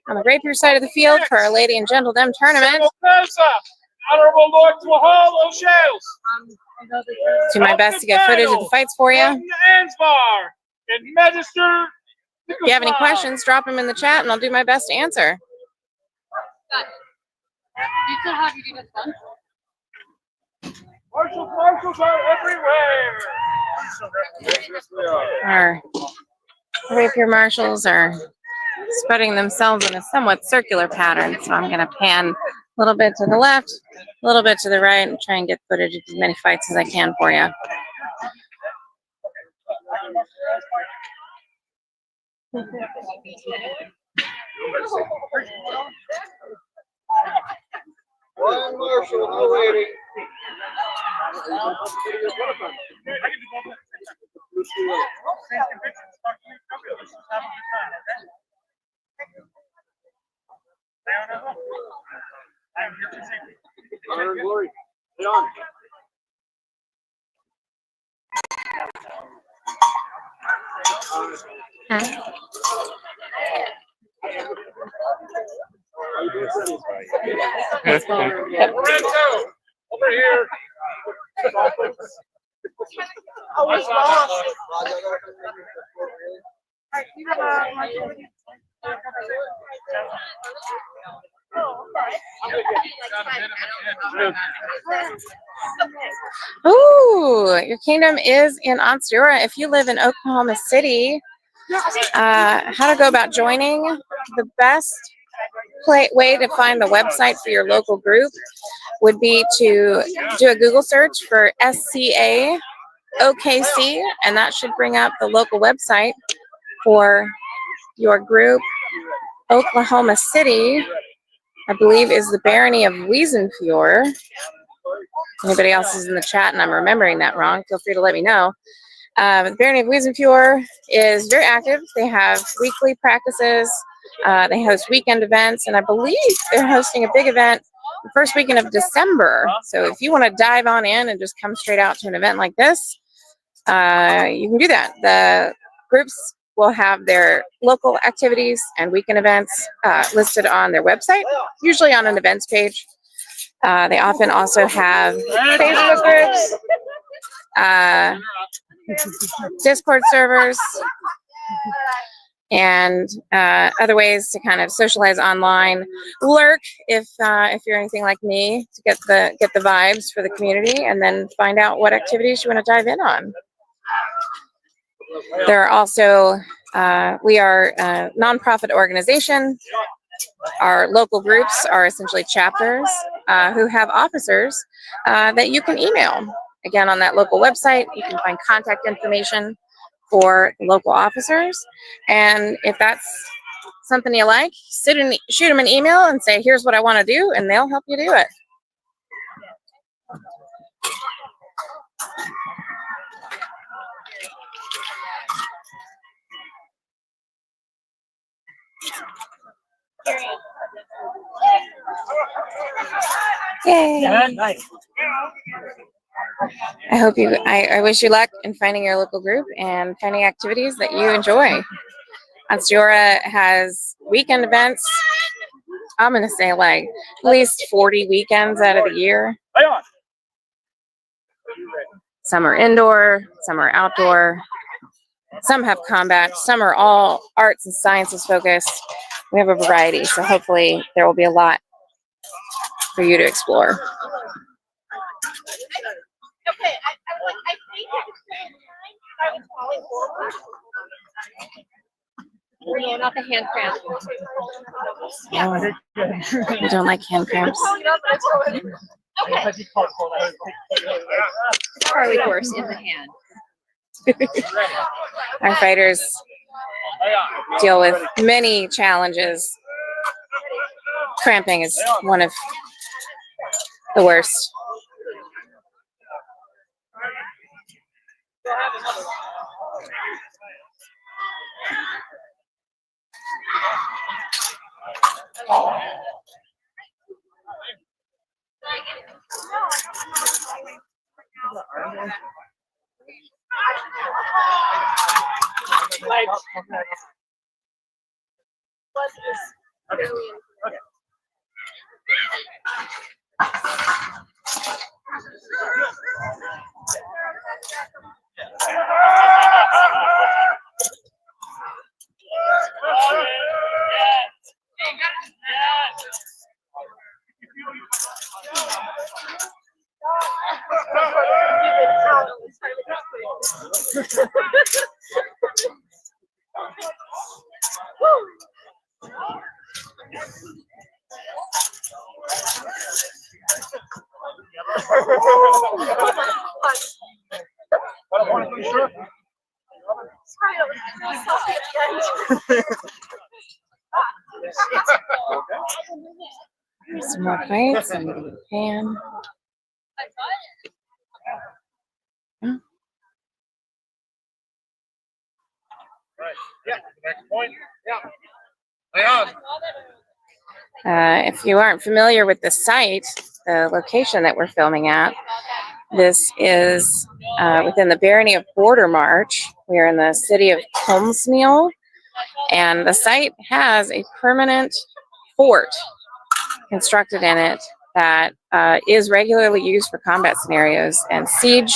on the Rapier side of the field for our Lady and GentleThem tournament. Honorable Lord Twahal O'Shales. Do my best to get footage of the fights for you. Ansvar and Magister. If you have any questions, drop them in the chat and I'll do my best to answer. You still have your units done? Marshals are everywhere. Our Rapier marshals are spreading themselves in a somewhat circular pattern, so I'm going to pan a little bit to the left, a little bit to the right, and try and get footage of as many fights as I can for you. One marshal, no waiting. Honor and glory. Get on. Lorenzo, over here. Always lost. Ooh, your kingdom is in Onstura. If you live in Oklahoma City, how to go about joining? The best way to find the website for your local group would be to do a Google search for SCA OKC, and that should bring up the local website for your group. Oklahoma City, I believe, is the barony of Wiesenfjord. Anybody else is in the chat and I'm remembering that wrong, feel free to let me know. The barony of Wiesenfjord is very active. They have weekly practices. They host weekend events, and I believe they're hosting a big event the first weekend of December. So if you want to dive on in and just come straight out to an event like this, you can do that. The Groups will have their local activities and weekend events listed on their website, usually on an events page. They often also have Facebook groups, Discord servers, and other ways to kind of socialize online. Lurk if you're anything like me, to get the vibes for the community, and then find out what activities you want to dive in on. There are also we are a nonprofit organization. Our local groups are essentially chapters who have officers that you can email. Again, on that local website, you can find contact information for local officers. And if that's something you like, shoot them an email and say, here's what I want to do, and they'll help you do it. Yay. Yeah, nice. I hope I wish you luck in finding your local group and finding activities that you enjoy. Onsiora has weekend events. I'm going to say like at least 40 weekends out of the year. Some are indoor, some are outdoor. Some have combat, some are all arts and sciences focused. We have a variety, so hopefully there will be a lot for you to explore. Okay, I think I was falling forward. No, not the hand cramp. Oh, you don't like hand cramps? Okay. It's Charlie horse in the hand. Our fighters deal with many challenges. Cramping is one of the worst. Some more fights and pan. Yeah, next point. Yeah. If you aren't familiar with the site, the location that we're filming at, this is within the barony of Bordermarch. We are in the city of Helmsmeal, and the site has a permanent fort constructed in it that is regularly used for combat scenarios and siege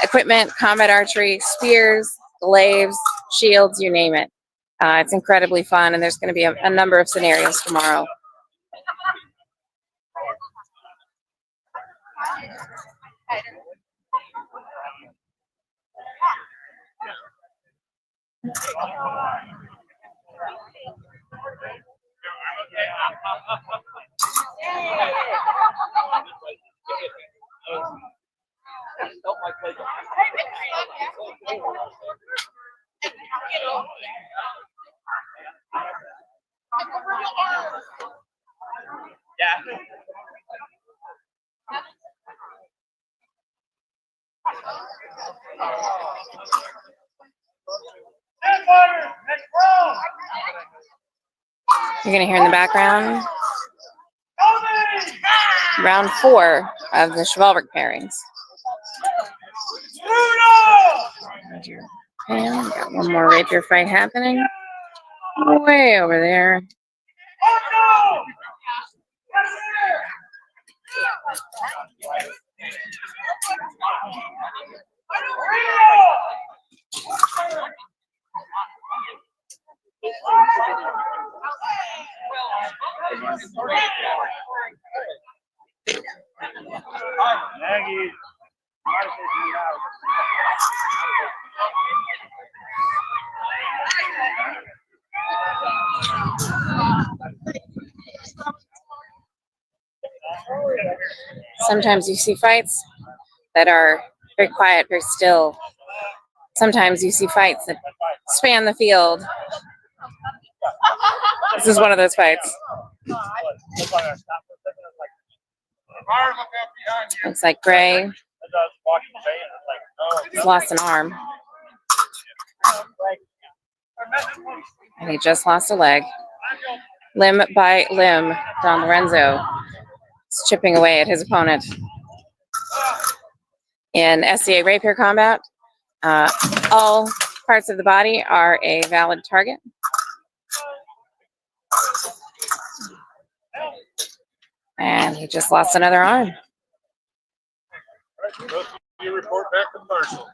equipment, combat archery, spears, glaives, shields, you name it. It's incredibly fun, and there's going to be a number of scenarios tomorrow. Yeah. You're going to hear in the background round 4 of the chivalric pairings. Okay, we got one more rapier fight happening. Way over there. Maggie. Sometimes you see fights that are very quiet, very still. Sometimes you see fights that span the field. This is one of those fights. Looks like Gray has lost an arm. And he just lost a leg. Limb by limb, Don Lorenzo is chipping away at his opponent. In SCA rapier combat, all parts of the body are a valid target. And he just lost another arm. You report back to Marshall.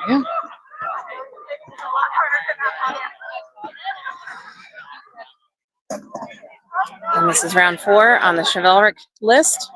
Yeah. And this is round 4 on the chivalric list.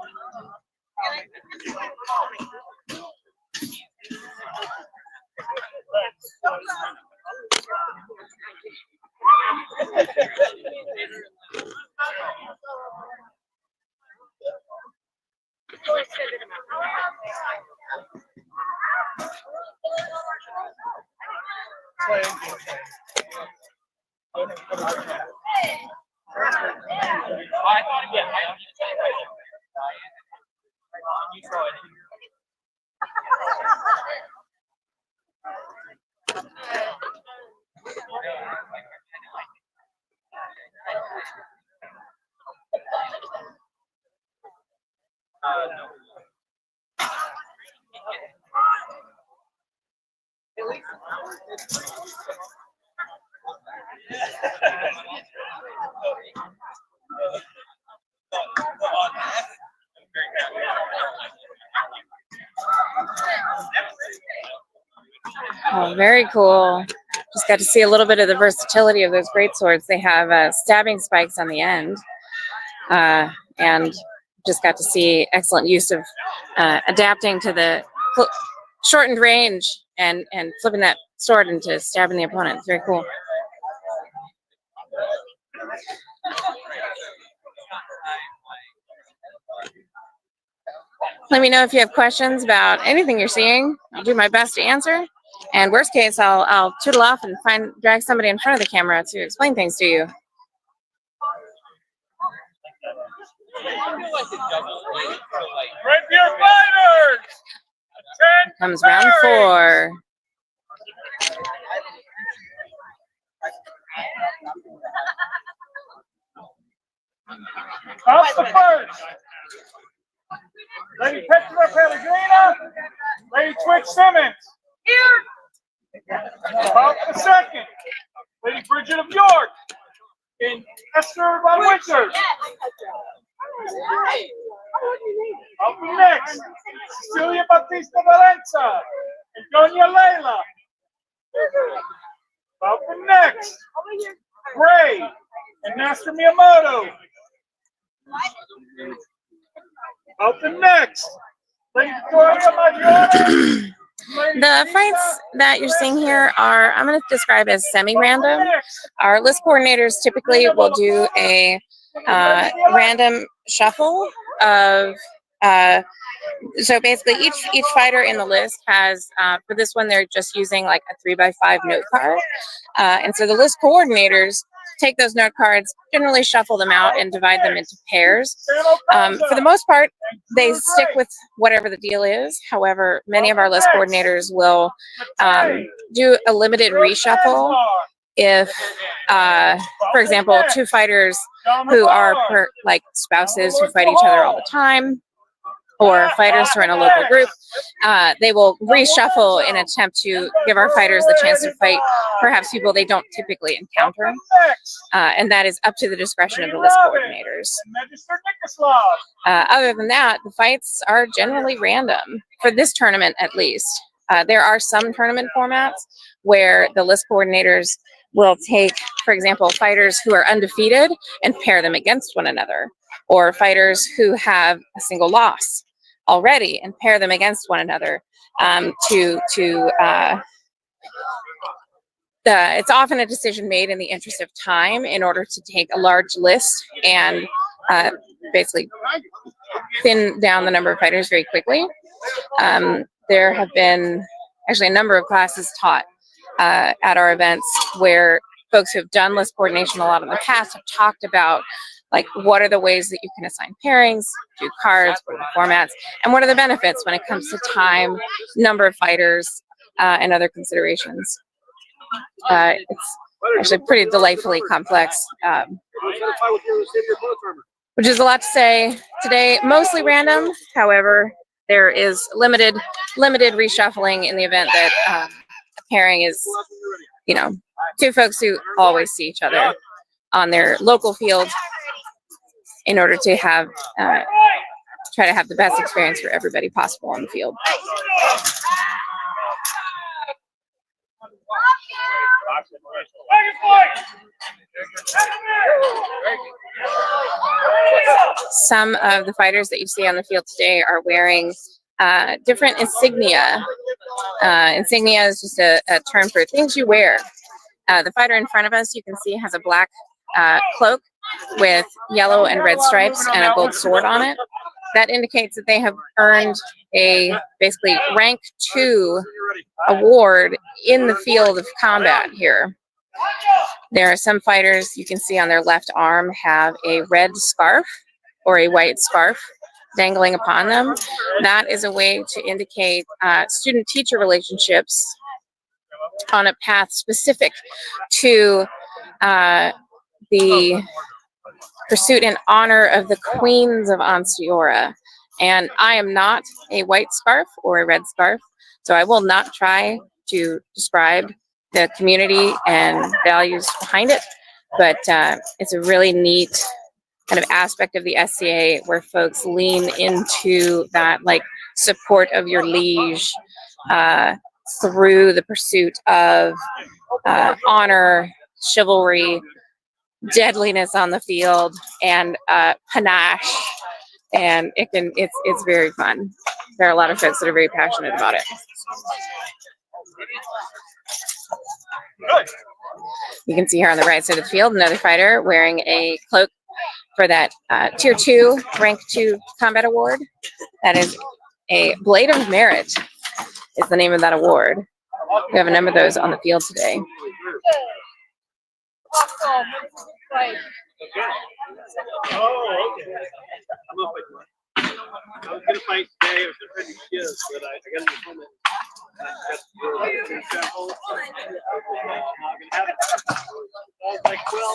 Oh, very cool. Just got to see a little bit of the versatility of those great swords. They have stabbing spikes on the end, and just got to see excellent use of adapting to the shortened range and flipping that sword into stabbing the opponent. It's very cool. Let me know if you have questions about anything you're seeing. I'll do my best to answer. And worst case, I'll tootle off and drag somebody in front of the camera to explain things to you. Rapier fighters! Comes round 4. Up the first. Lady Petra Pellegrina. Lady Twitch Simmons. Here. About the second. Lady Bridget of York. And Esther von Winter. Up next, Cecilia Batista Valenza and Doña Leila. Up next, Gray and Master Miyamoto. Up next, Lady Victoria Maggiore. The fights that you're seeing here are, I'm going to describe as semi-random. Our list coordinators typically will do a random shuffle of, so basically each fighter in the list has, for this one, they're just using like a 3x5 note card. And so the list coordinators take those note cards, generally shuffle them out and divide them into pairs. For the most part, they stick with whatever the deal is. However, many of our list coordinators will do a limited reshuffle if, for example, two fighters who are like spouses who fight each other all the time, or fighters who are in a local group, they will reshuffle in an attempt to give our fighters the chance to fight perhaps people they don't typically encounter. And that is up to the discretion of the list coordinators. Other than that, the fights are generally random, for this tournament at least. There are some tournament formats where the list coordinators will take, for example, fighters who are undefeated and pair them against one another, or fighters who have a single loss already and pair them against one another. It's often a decision made in the interest of time in order to take a large list and basically thin down the number of fighters very quickly. There have been actually a number of classes taught at our events where folks who have done list coordination a lot in the past have talked about, like, what are the ways that you can assign pairings, do cards, what are the formats, and what are the benefits when it comes to time, number of fighters, and other considerations. It's actually pretty delightfully complex, which is a lot to say today. Mostly random, however, there is limited reshuffling in the event that a pairing is, two folks who always see each other on their local field, in order to have try to have the best experience for everybody possible on the field. Some of the fighters that you see on the field today are wearing different insignia. Insignia is just a term for things you wear. The fighter in front of us, you can see, has a black cloak with yellow and red stripes and a gold sword on it. That indicates that they have earned a basically rank 2 award in the field of combat here. There are some fighters you can see on their left arm have a red scarf or a white scarf dangling upon them. That is a way to indicate student-teacher relationships on a path specific to the pursuit and honor of the queens of Anstiora. And I am not a white scarf or a red scarf, so I will not try to describe the community and values behind it, but it's a really neat kind of aspect of the SCA where folks lean into that, like, support of your liege through the pursuit of honor, chivalry, deadliness on the field, and panache, and it's very fun. There are a lot of folks that are very passionate about it. You can see here on the right side of the field another fighter wearing a cloak for that Tier 2, Rank 2 Combat Award. That is a Blade of Merit is the name of that award. We have a number of those on the field today. Oh, okay. I was gonna fight today. I was gonna fight kids, but I got an opponent. I was like, well,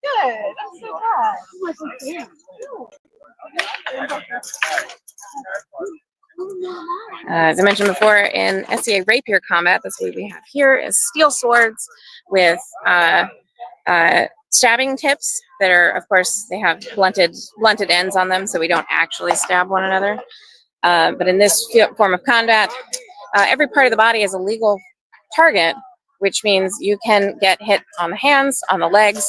Good. That's so bad. As I mentioned before, in SCA Rapier combat, that's what we have here is steel swords with stabbing tips that are, of course, they have blunted ends on them, so we don't actually stab one another. But in this form of combat, every part of the body is a legal target, which means you can get hit on the hands, on the legs,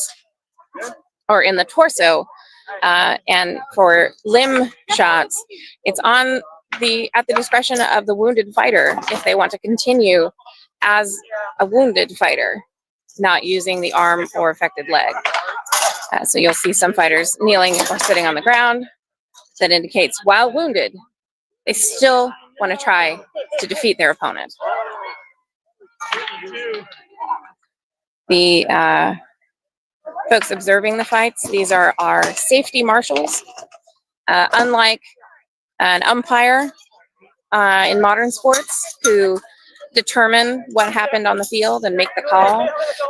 or in the torso. And for limb shots, it's at the discretion of the wounded fighter if they want to continue as a wounded fighter, not using the arm or affected leg. So you'll see some fighters kneeling or sitting on the ground. That indicates while wounded, they still want to try to defeat their opponent. The folks observing the fights, these are our safety marshals. Unlike an umpire in modern sports who determine what happened on the field and make the call,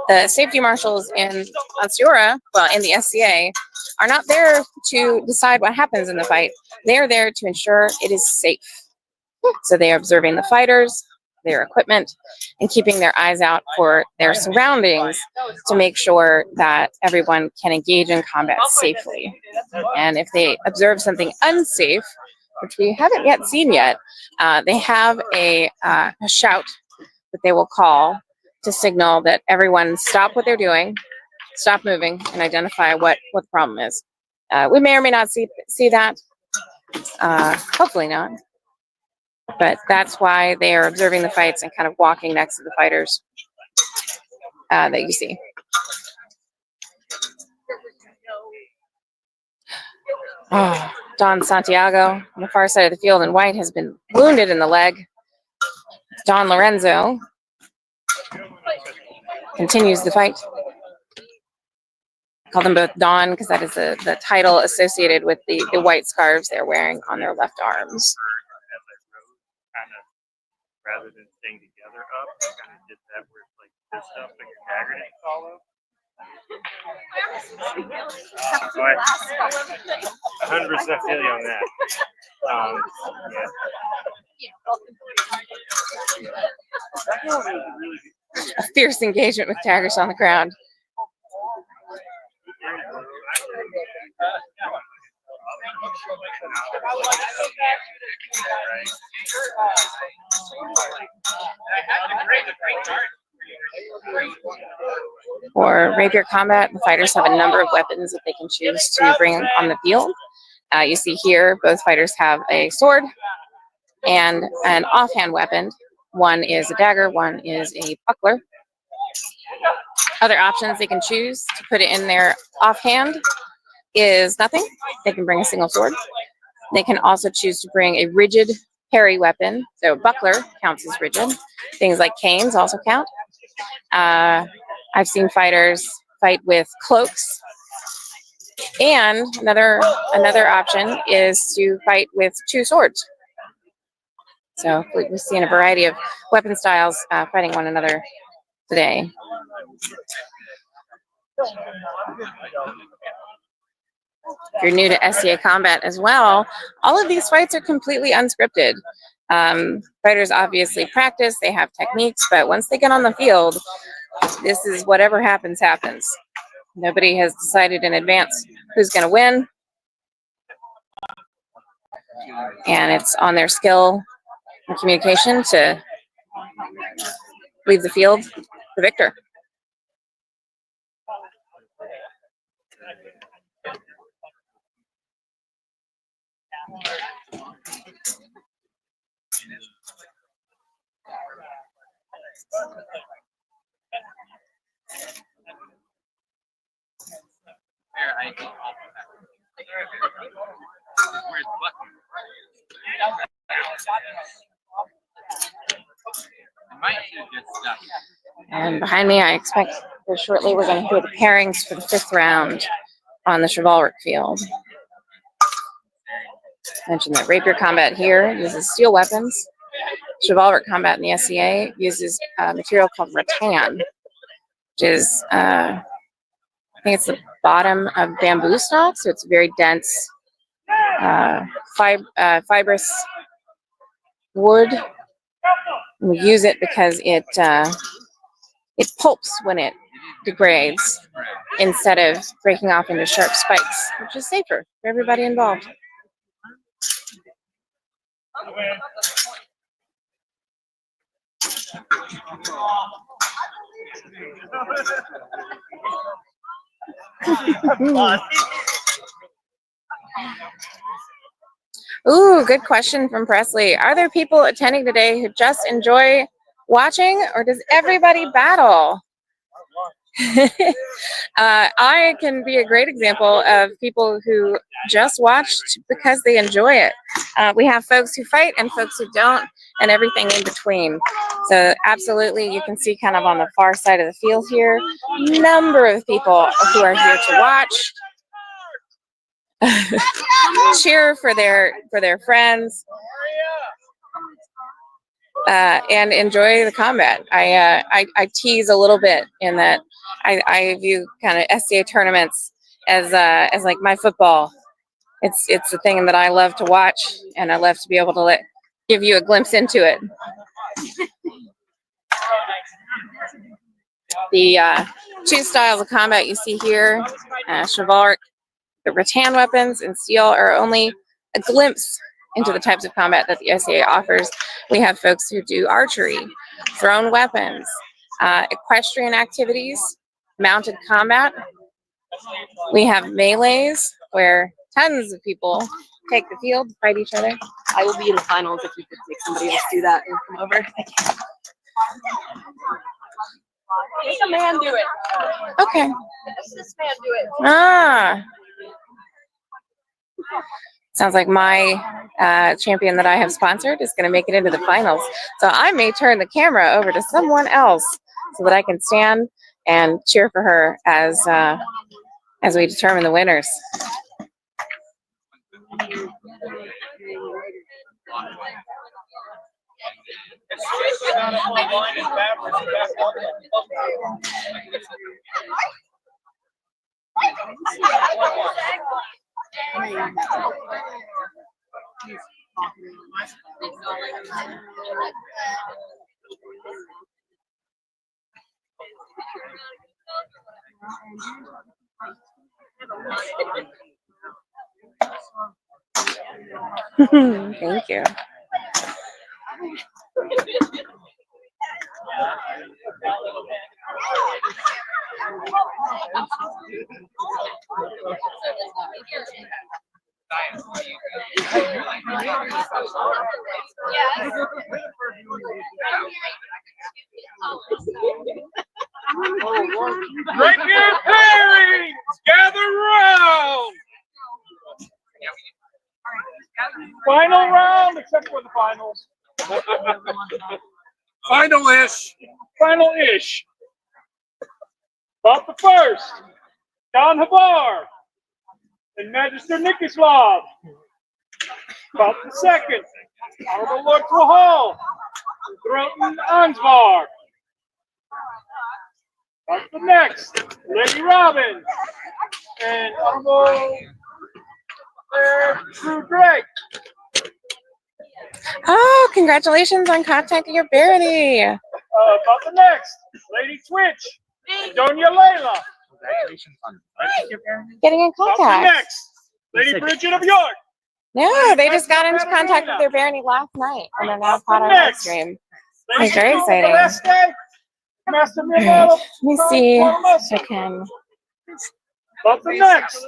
the safety marshals in Onsiora, well, in the SCA, are not there to decide what happens in the fight. They are there to ensure it is safe. So they are observing the fighters, their equipment, and keeping their eyes out for their surroundings to make sure that everyone can engage in combat safely. And if they observe something unsafe, which we haven't yet seen yet, they have a shout that they will call to signal that everyone stop what they're doing, stop moving, and identify what the problem is. We may or may not see that. Hopefully not. But that's why they are observing the fights and kind of walking next to the fighters that you see. Oh, Don Santiago on the far side of the field in white has been wounded in the leg. Don Lorenzo continues the fight. I call them both Don because that is the title associated with the white scarves they're wearing on their left arms. Rather than staying together up, I kind of did that where it's like this stuff and your dagger didn't follow. So I 100% feel you on that. A fierce engagement with Taggart on the ground. For rapier combat, the fighters have a number of weapons that they can choose to bring on the field. You see here, both fighters have a sword and an offhand weapon. One is a dagger, one is a buckler. Other options they can choose to put it in their offhand is nothing. They can bring a single sword. They can also choose to bring a rigid parry weapon. So buckler counts as rigid. Things like canes also count. I've seen fighters fight with cloaks. And another option is to fight with two swords. So we've seen a variety of weapon styles fighting one another today. If you're new to SCA combat as well, all of these fights are completely unscripted. Fighters obviously practice, they have techniques, but once they get on the field, this is whatever happens, happens. Nobody has decided in advance who's going to win. And it's on their skill and communication to leave the field the victor. And behind me, I expect very shortly we're going to hear the pairings for the 5th round on the chivalric field. I mentioned that rapier combat here uses steel weapons. Chivalric combat in the SCA uses a material called rattan, which is, I think it's the bottom of bamboo stalk, so it's very dense, fibrous wood. And we use it because it pulps when it degrades. instead of breaking off into sharp spikes, which is safer for everybody involved. Ooh, good question from Presley. Are there people attending today who just enjoy watching, or does everybody battle? I can be a great example of people who just watched because they enjoy it. We have folks who fight and folks who don't, and everything in between. So absolutely, you can see kind of on the far side of the field here, number of people who are here to watch, cheer for their friends, and enjoy the combat. I tease a little bit in that I view kind of SCA tournaments as like my football. It's the thing that I love to watch, and I love to be able to give you a glimpse into it. The two styles of combat you see here, chivalric, the rattan weapons, and steel are only a glimpse into the types of combat that the SCA offers. We have folks who do archery, thrown weapons, equestrian activities, mounted combat. We have melees where tons of people take the field, fight each other. I will be in the finals if you could make somebody else do that and come over. Make a man do it. Okay. This man do it. Ah. Sounds like my champion that I have sponsored is going to make it into the finals. So I may turn the camera over to someone else so that I can stand and cheer for her as we determine the winners. Thank you. Rapier pairings, gather round. Final round, except for the finals. Final-ish. Final-ish. About the first, Don Havar and Magister Nikislav. About the second, Honorable Lord Rahal and Throton Ansvar. About the next, Lady Robin and Honorable Drew Drake. Oh, congratulations on contacting your barony. About the next, Lady Twitch and Doña Layla. Congratulations on Getting in About the contact. next, Lady Bridget of York. No, they just got into contact with their barony last night, and they're now part of our live stream. It's very exciting. Master All right, let me see if I can. About the next,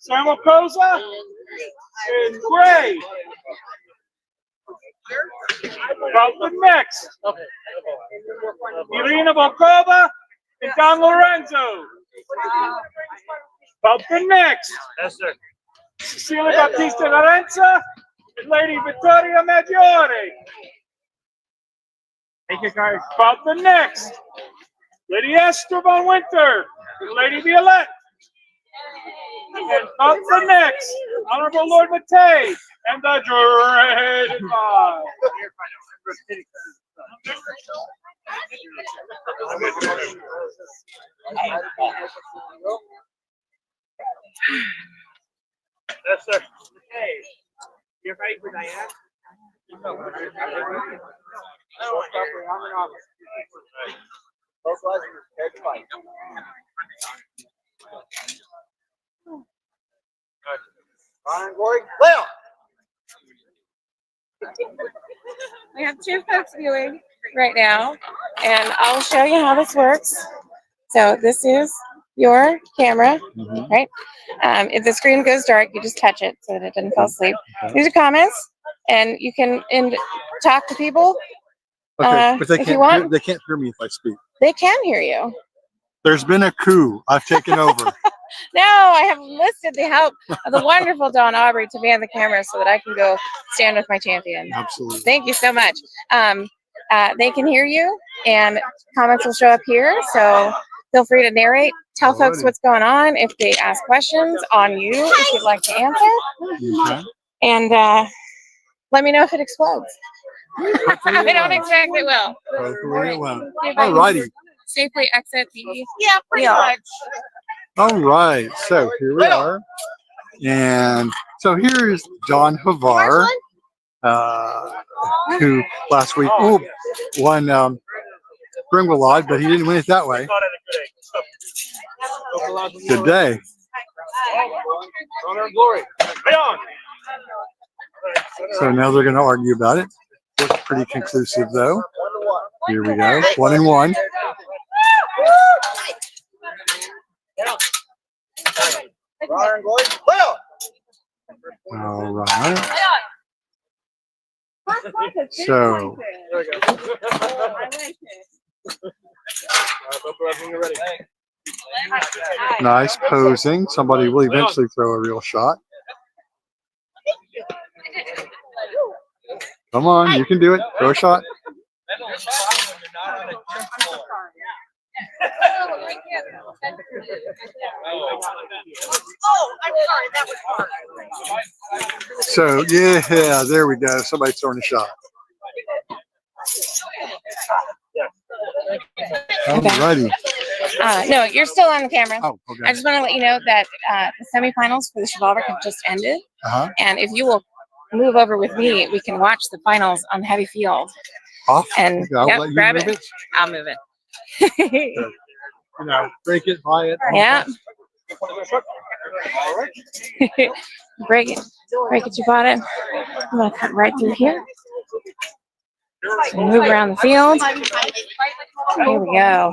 Samuel Koza and Gray. About the next, Irina Volkova and Don Lorenzo. About the next, Yes, sir. Cecilia Battista Lorenza and Lady Vittoria Maggiore. Thank you, guys. About the next, Lady Esther Von Winter and Lady Violette. And about the next, Honorable Lord Matei and the Dreaded Five. Yes, sir. Hey, you're ready for Diane? two folks viewing right now, and I'll show you how this works. So this is your camera, right? If the screen goes dark, you just touch it so that it doesn't fall asleep. These are comments, and you can talk to people. Okay, but if you want. they can't hear me if I speak. They can hear you. There's been a coup. I've taken over. No, I have enlisted the help of the wonderful Dawn Aubrey to man the camera so that I can go stand with my champion. Absolutely. Thank you so much. They can hear you, and comments will show up here. So feel free to narrate. Tell folks what's going on if they ask questions on you if you'd like to answer. And let me know if it explodes. I don't expect it will. Hopefully it will. Alrighty. Safely exit the. Yeah, pretty much. All right. So here we are. And so here's John Havar, who last week won Grimwald, but he didn't win it that way. Good day. So now they're going to argue about it. Looks pretty conclusive, though. Here we go. 1-1. All right. So nice posing. Somebody will eventually throw a real shot. Come on, you can do it. Throw a shot. So yeah, there we go. Somebody's throwing a shot. Alrighty. No, you're still on the camera. Oh, okay. I just want to let you know that the semifinals for the Chivalric have just ended. And if you will move over with me, we can watch the finals on heavy field. Off. And I'll grab it. I'll move it. You know, break it, buy it. Yeah. Break it, you bought it. I'm gonna cut right through here. So move around the field. Here we go.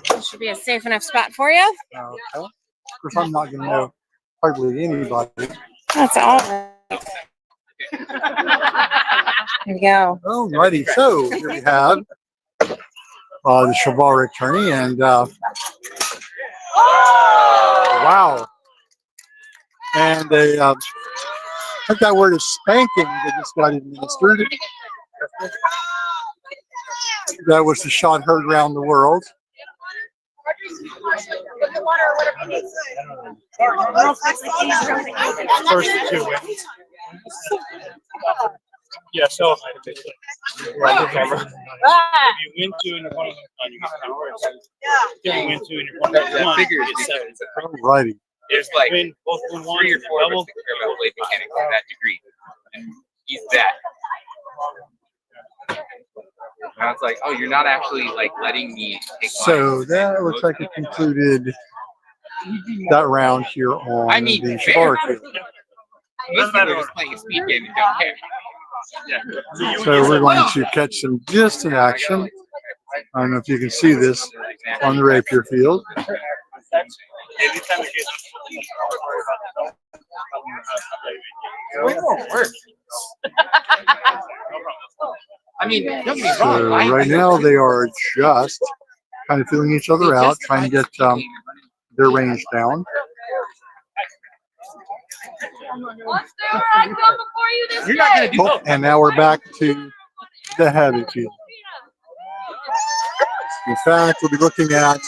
This should be a safe enough spot for you. Okay. Of course, I'm not going to know hardly anybody. That's all right. There we go. Alrighty, so here we have the Chivalric tourney, and wow, and I think that word is spanking that just got administered. That was the shot heard around the world. First two wins. Yeah, so if you win two and your opponent won, you get 10 points. If you win two and your opponent won, you get 7. Alrighty. There's like Both win one, 3 or 4 of double. us that care about blade mechanics to that degree. And he's that. And I was like, oh, you're not actually like letting me take So that looks like it concluded that round here on the Chivalric field. Most people are just playing a speed game and don't care. So we're going to catch some distant action. I don't know if you can see this on the Rapier field. I mean, don't get me wrong. So right now they are just kind of feeling each other out, trying to get their range down. You're not gonna do both. And now we're back to the heavy field. In fact, we'll be looking at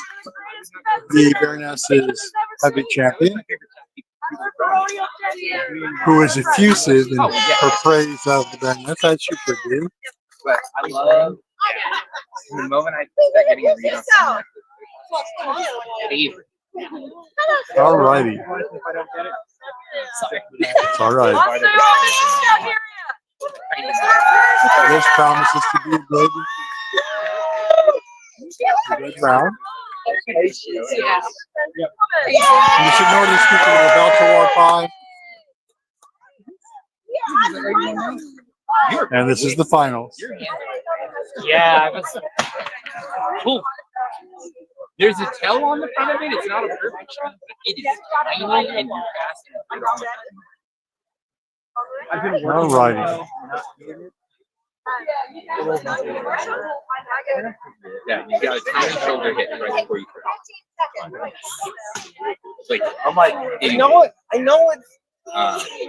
the Baroness's heavy champion, who is effusive in her praise of the Baroness, as she should be. But I love the moment I start getting a read on someone, favorite. All righty. It's all right. This promises to be a good round. You should notice people are about to walk by. And this is the finals. Yeah, I was cool. There's a tail on the front of it. It's not a perfect shot, but it is tiny and fast. All righty. Yeah, you got a tiny shoulder hit right before you throw. Like, I'm like, you know what? I know it's.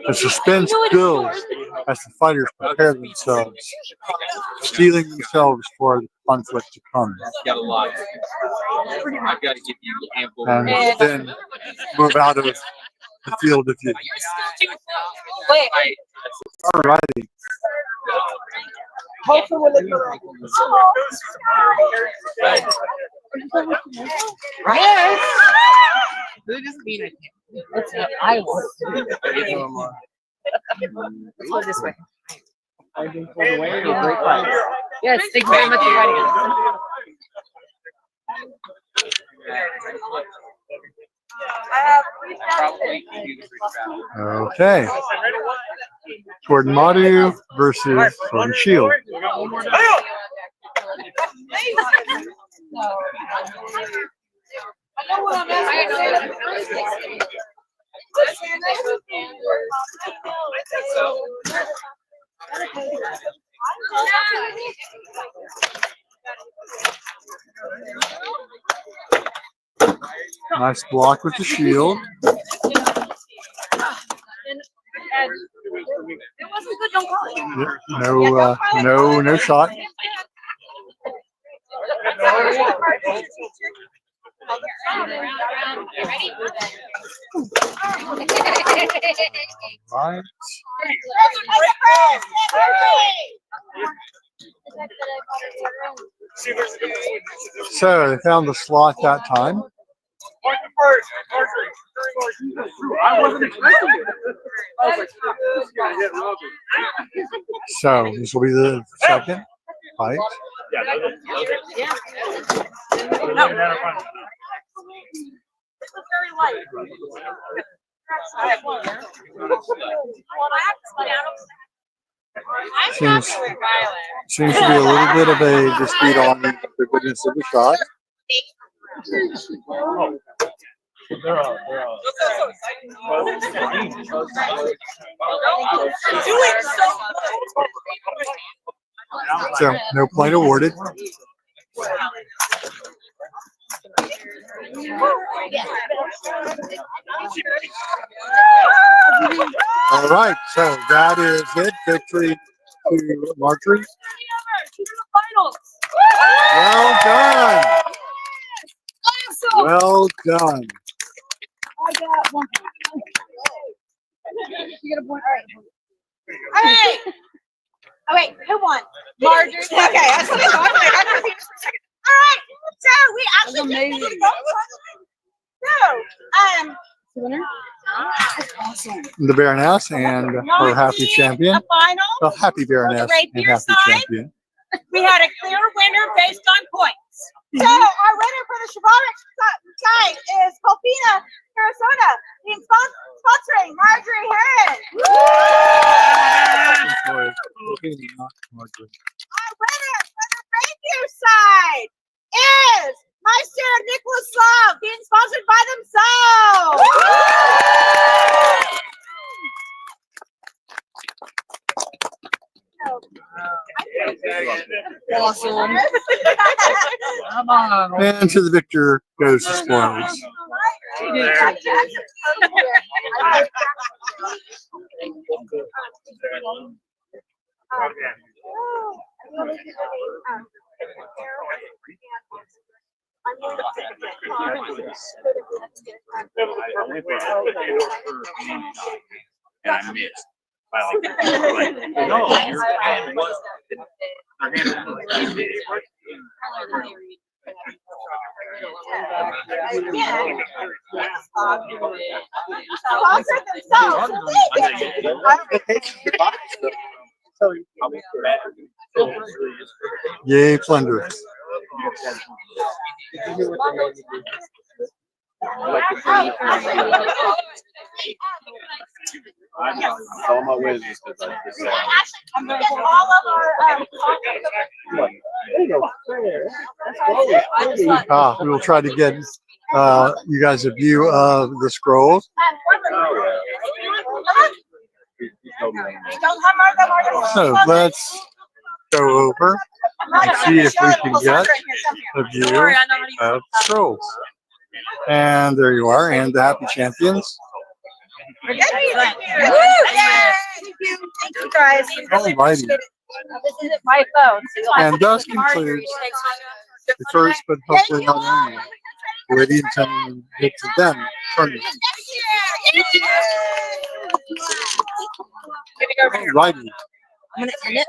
The suspense builds as the fighters prepare themselves, steeling themselves for the conflict to come. got a lot. I've got to give you ample. And then move out of the field if you. Wait. All righty. Hopefully we'll look Right? That doesn't mean I can't. That's what I want to do. Let's go this way. I've been pulled away to a great fight. Yes, thank you very much for inviting us. Okay. Sword and Madu versus Sword and Shield. Nice block with the shield. It wasn't good, don't call it. No shot. Right. So they found the slot that time. I wasn't expecting it. I was like, this guy hit Robin. So this will be the second fight. Seems to be a little bit of a dispute on the goodness of the shot. So no point awarded. All right, so that is it. Victory to Marjorie. Well done. Well done. I got one. You got a point. All right. Oh wait, who won? Marjorie. Okay, that's what I thought. I had to think for a second. All right, so we actually did so winner. That's awesome. The Baroness and her happy champion. The final. The happy Baroness and happy champion. We had a clear winner based on points. So our winner for the Chivalric side is Colpina Sarasota, being sponsoring Marjorie Heron. Our winner for the Rapier side is Meister Nicholas Slav, being sponsored by themselves. Awesome. Come on. And to the victor goes the spoils. And I missed. No, your hand was. Yay, plunder. It's all my way just because I just We get all of our, We will try to get you guys a view of the scrolls. So let's go over and see if we can get a view of scrolls. And there you are, and the happy champions. Thank you guys. Alrighty. This isn't my phone. And thus concludes the first, but hopefully not only, Lady and Gentlemen GentleThem tournament. Alrighty. I'm gonna end it.